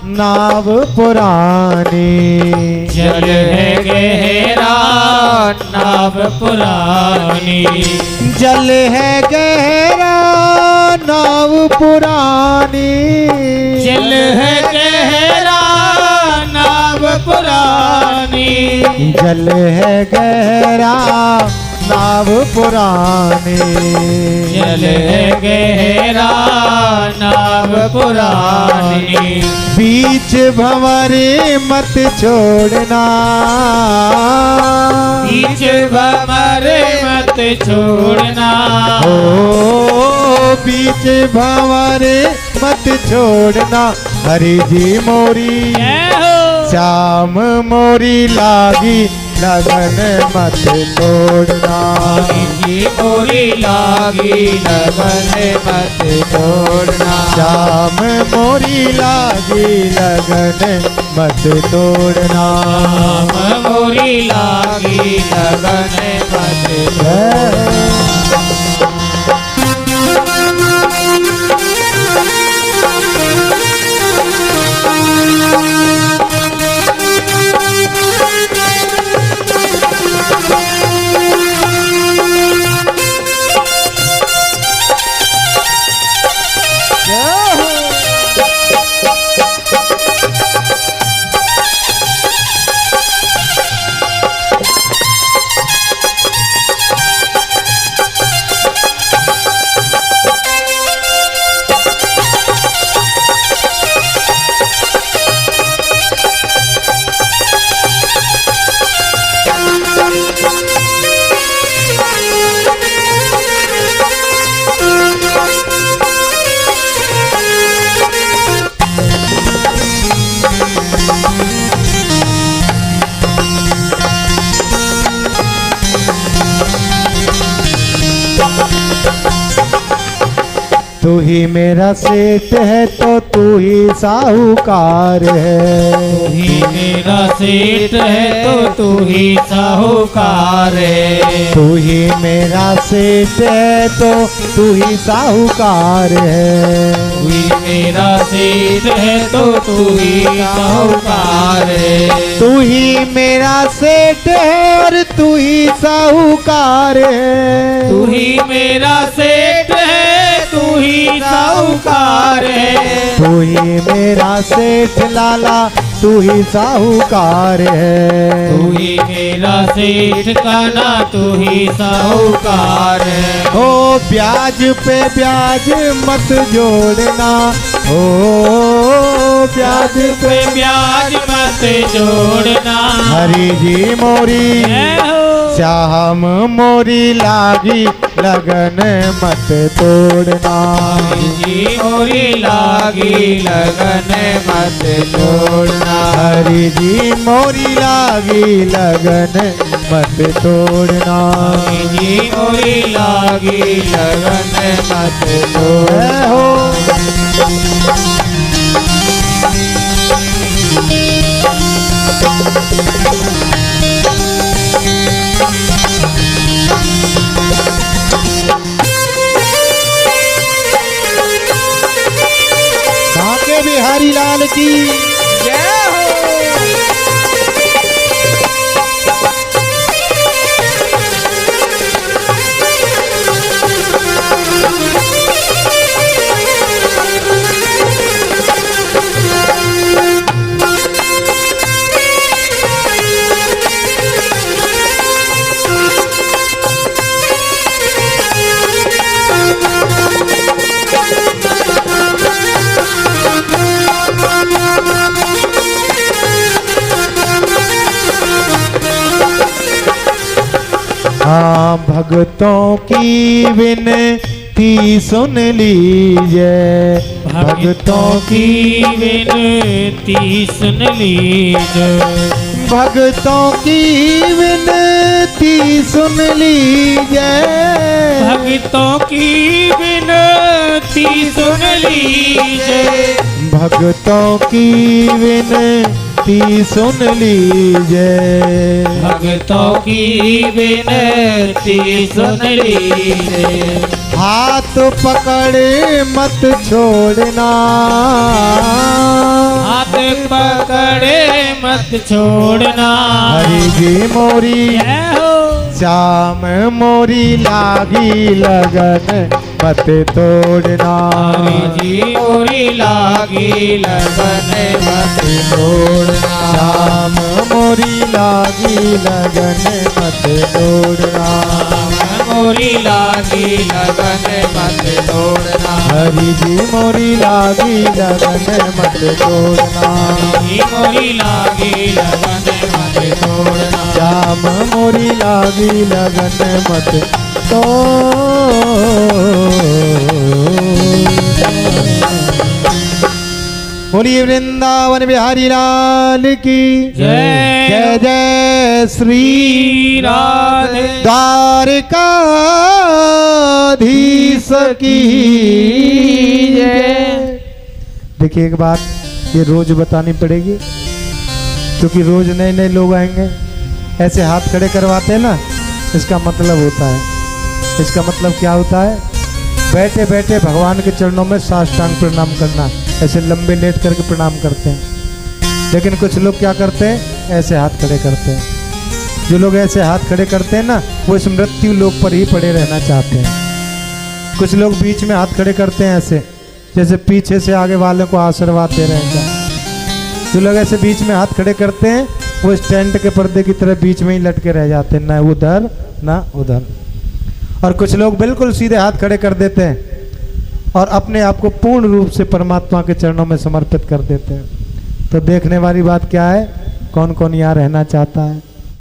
नाव पुरानी। जल है गहरा नाव पुरानी। जल है गहरा नाव पुरानी। जल है गहरा नाव पुरानी। जल है गहरा नाव पुरानी। जल है गहरा नाव पुरानी। बीच भंवरे मत छोड़ना। बीच भंवरे मत छोड़ना। ओ बीच भंवरे मत छोड़ना। हरि जी मोरी जय हो। श्याम मोरी लागी लगन मत तोड़ना। हरि जी मोरी लागी लगन मत छोड़ना। श्याम मोरी लागी लगन मत तोड़ना। मोरी लागी लगन मत छोड़ना। तू ही मेरा सेठ है तो तू ही साहूकार है। तू ही मेरा सेठ है तो तू ही साहूकार है। तू ही मेरा सेठ है तो तू ही साहूकार है। तू ही मेरा सेठ है तो तू ही साहूकार है। तू ही मेरा सेठ है और तू ही साहूकार है। तू ही मेरा सेठ है तू ही साहूकार है। तू ही मेरा सेठ लाला तू ही साहूकार है। तू ही मेरा सेठ काना तू ही साहूकार है। ओ ब्याज पे ब्याज मत जोड़ना। ओ ब्याज पे पे ब्याज मत जोड़ना। हरि जी मोरी जय हो। श्याम मोरी लागी लगन मत तोड़ना। हरि जी मोरी लागी लगन मत छोड़ना। हरि जी मोरी लागी लगन मत तोड़ना। हरि जी मोरी लागी लगन मत जय छोड़ना। हो। की जय हो। हाँ भक्तों की विनती सुन लीजिए, भक्तों की विनती सुन लीजिए, भक्तों की विनती सुन लीजिए, भक्तों की विनती सुन लीजिए, भक्तों की विनती सुन लीजिए, भक्तों की विनती सुन लीजिए, हाथ पकड़े मत छोड़ना, हाथ पकड़े मत छोड़ना, हरि जी मोरी जय हो। श्याम मोरी लागी लगन मत तोड़ना, हरि जी मोरी लागी लगन मत तोड़ना, श्याम मोरी लागी लगन मत तोड़ना, मोरी लागी लगन मत तोड़ना, हरि जी मोरी लागी लगन मत तोड़ना, हरि मोरी लागी लगन मत तोड़ना, श्याम मोरी लागी लगन मत बोलिए वृंदावन बिहारी लाल की जय। जय जय श्री राधे। द्वारकाधीश की जय। देखिए एक बात ये रोज बतानी पड़ेगी, क्योंकि रोज नए नए लोग आएंगे। ऐसे हाथ खड़े करवाते हैं ना, इसका मतलब होता है, इसका मतलब क्या होता है, बैठे बैठे भगवान के चरणों में साष्टांग प्रणाम करना। ऐसे लंबे लेट करके प्रणाम करते हैं, लेकिन कुछ लोग क्या करते हैं, ऐसे हाथ खड़े करते हैं। जो लोग ऐसे हाथ खड़े करते हैं ना, वो इस मृत्यु लोक पर ही पड़े रहना चाहते हैं। कुछ लोग बीच में हाथ खड़े करते हैं ऐसे, जैसे पीछे से आगे वालों को आशीर्वाद दे रहे हैं। जो लोग ऐसे बीच में हाथ खड़े करते हैं, वो इस टेंट के पर्दे की तरह बीच में ही लटके रह जाते हैं, ना उधर ना उधर। और कुछ लोग बिल्कुल सीधे हाथ खड़े कर देते हैं और अपने आप को पूर्ण रूप से परमात्मा के चरणों में समर्पित कर देते हैं। तो देखने वाली बात क्या है, कौन कौन यहाँ रहना चाहता है?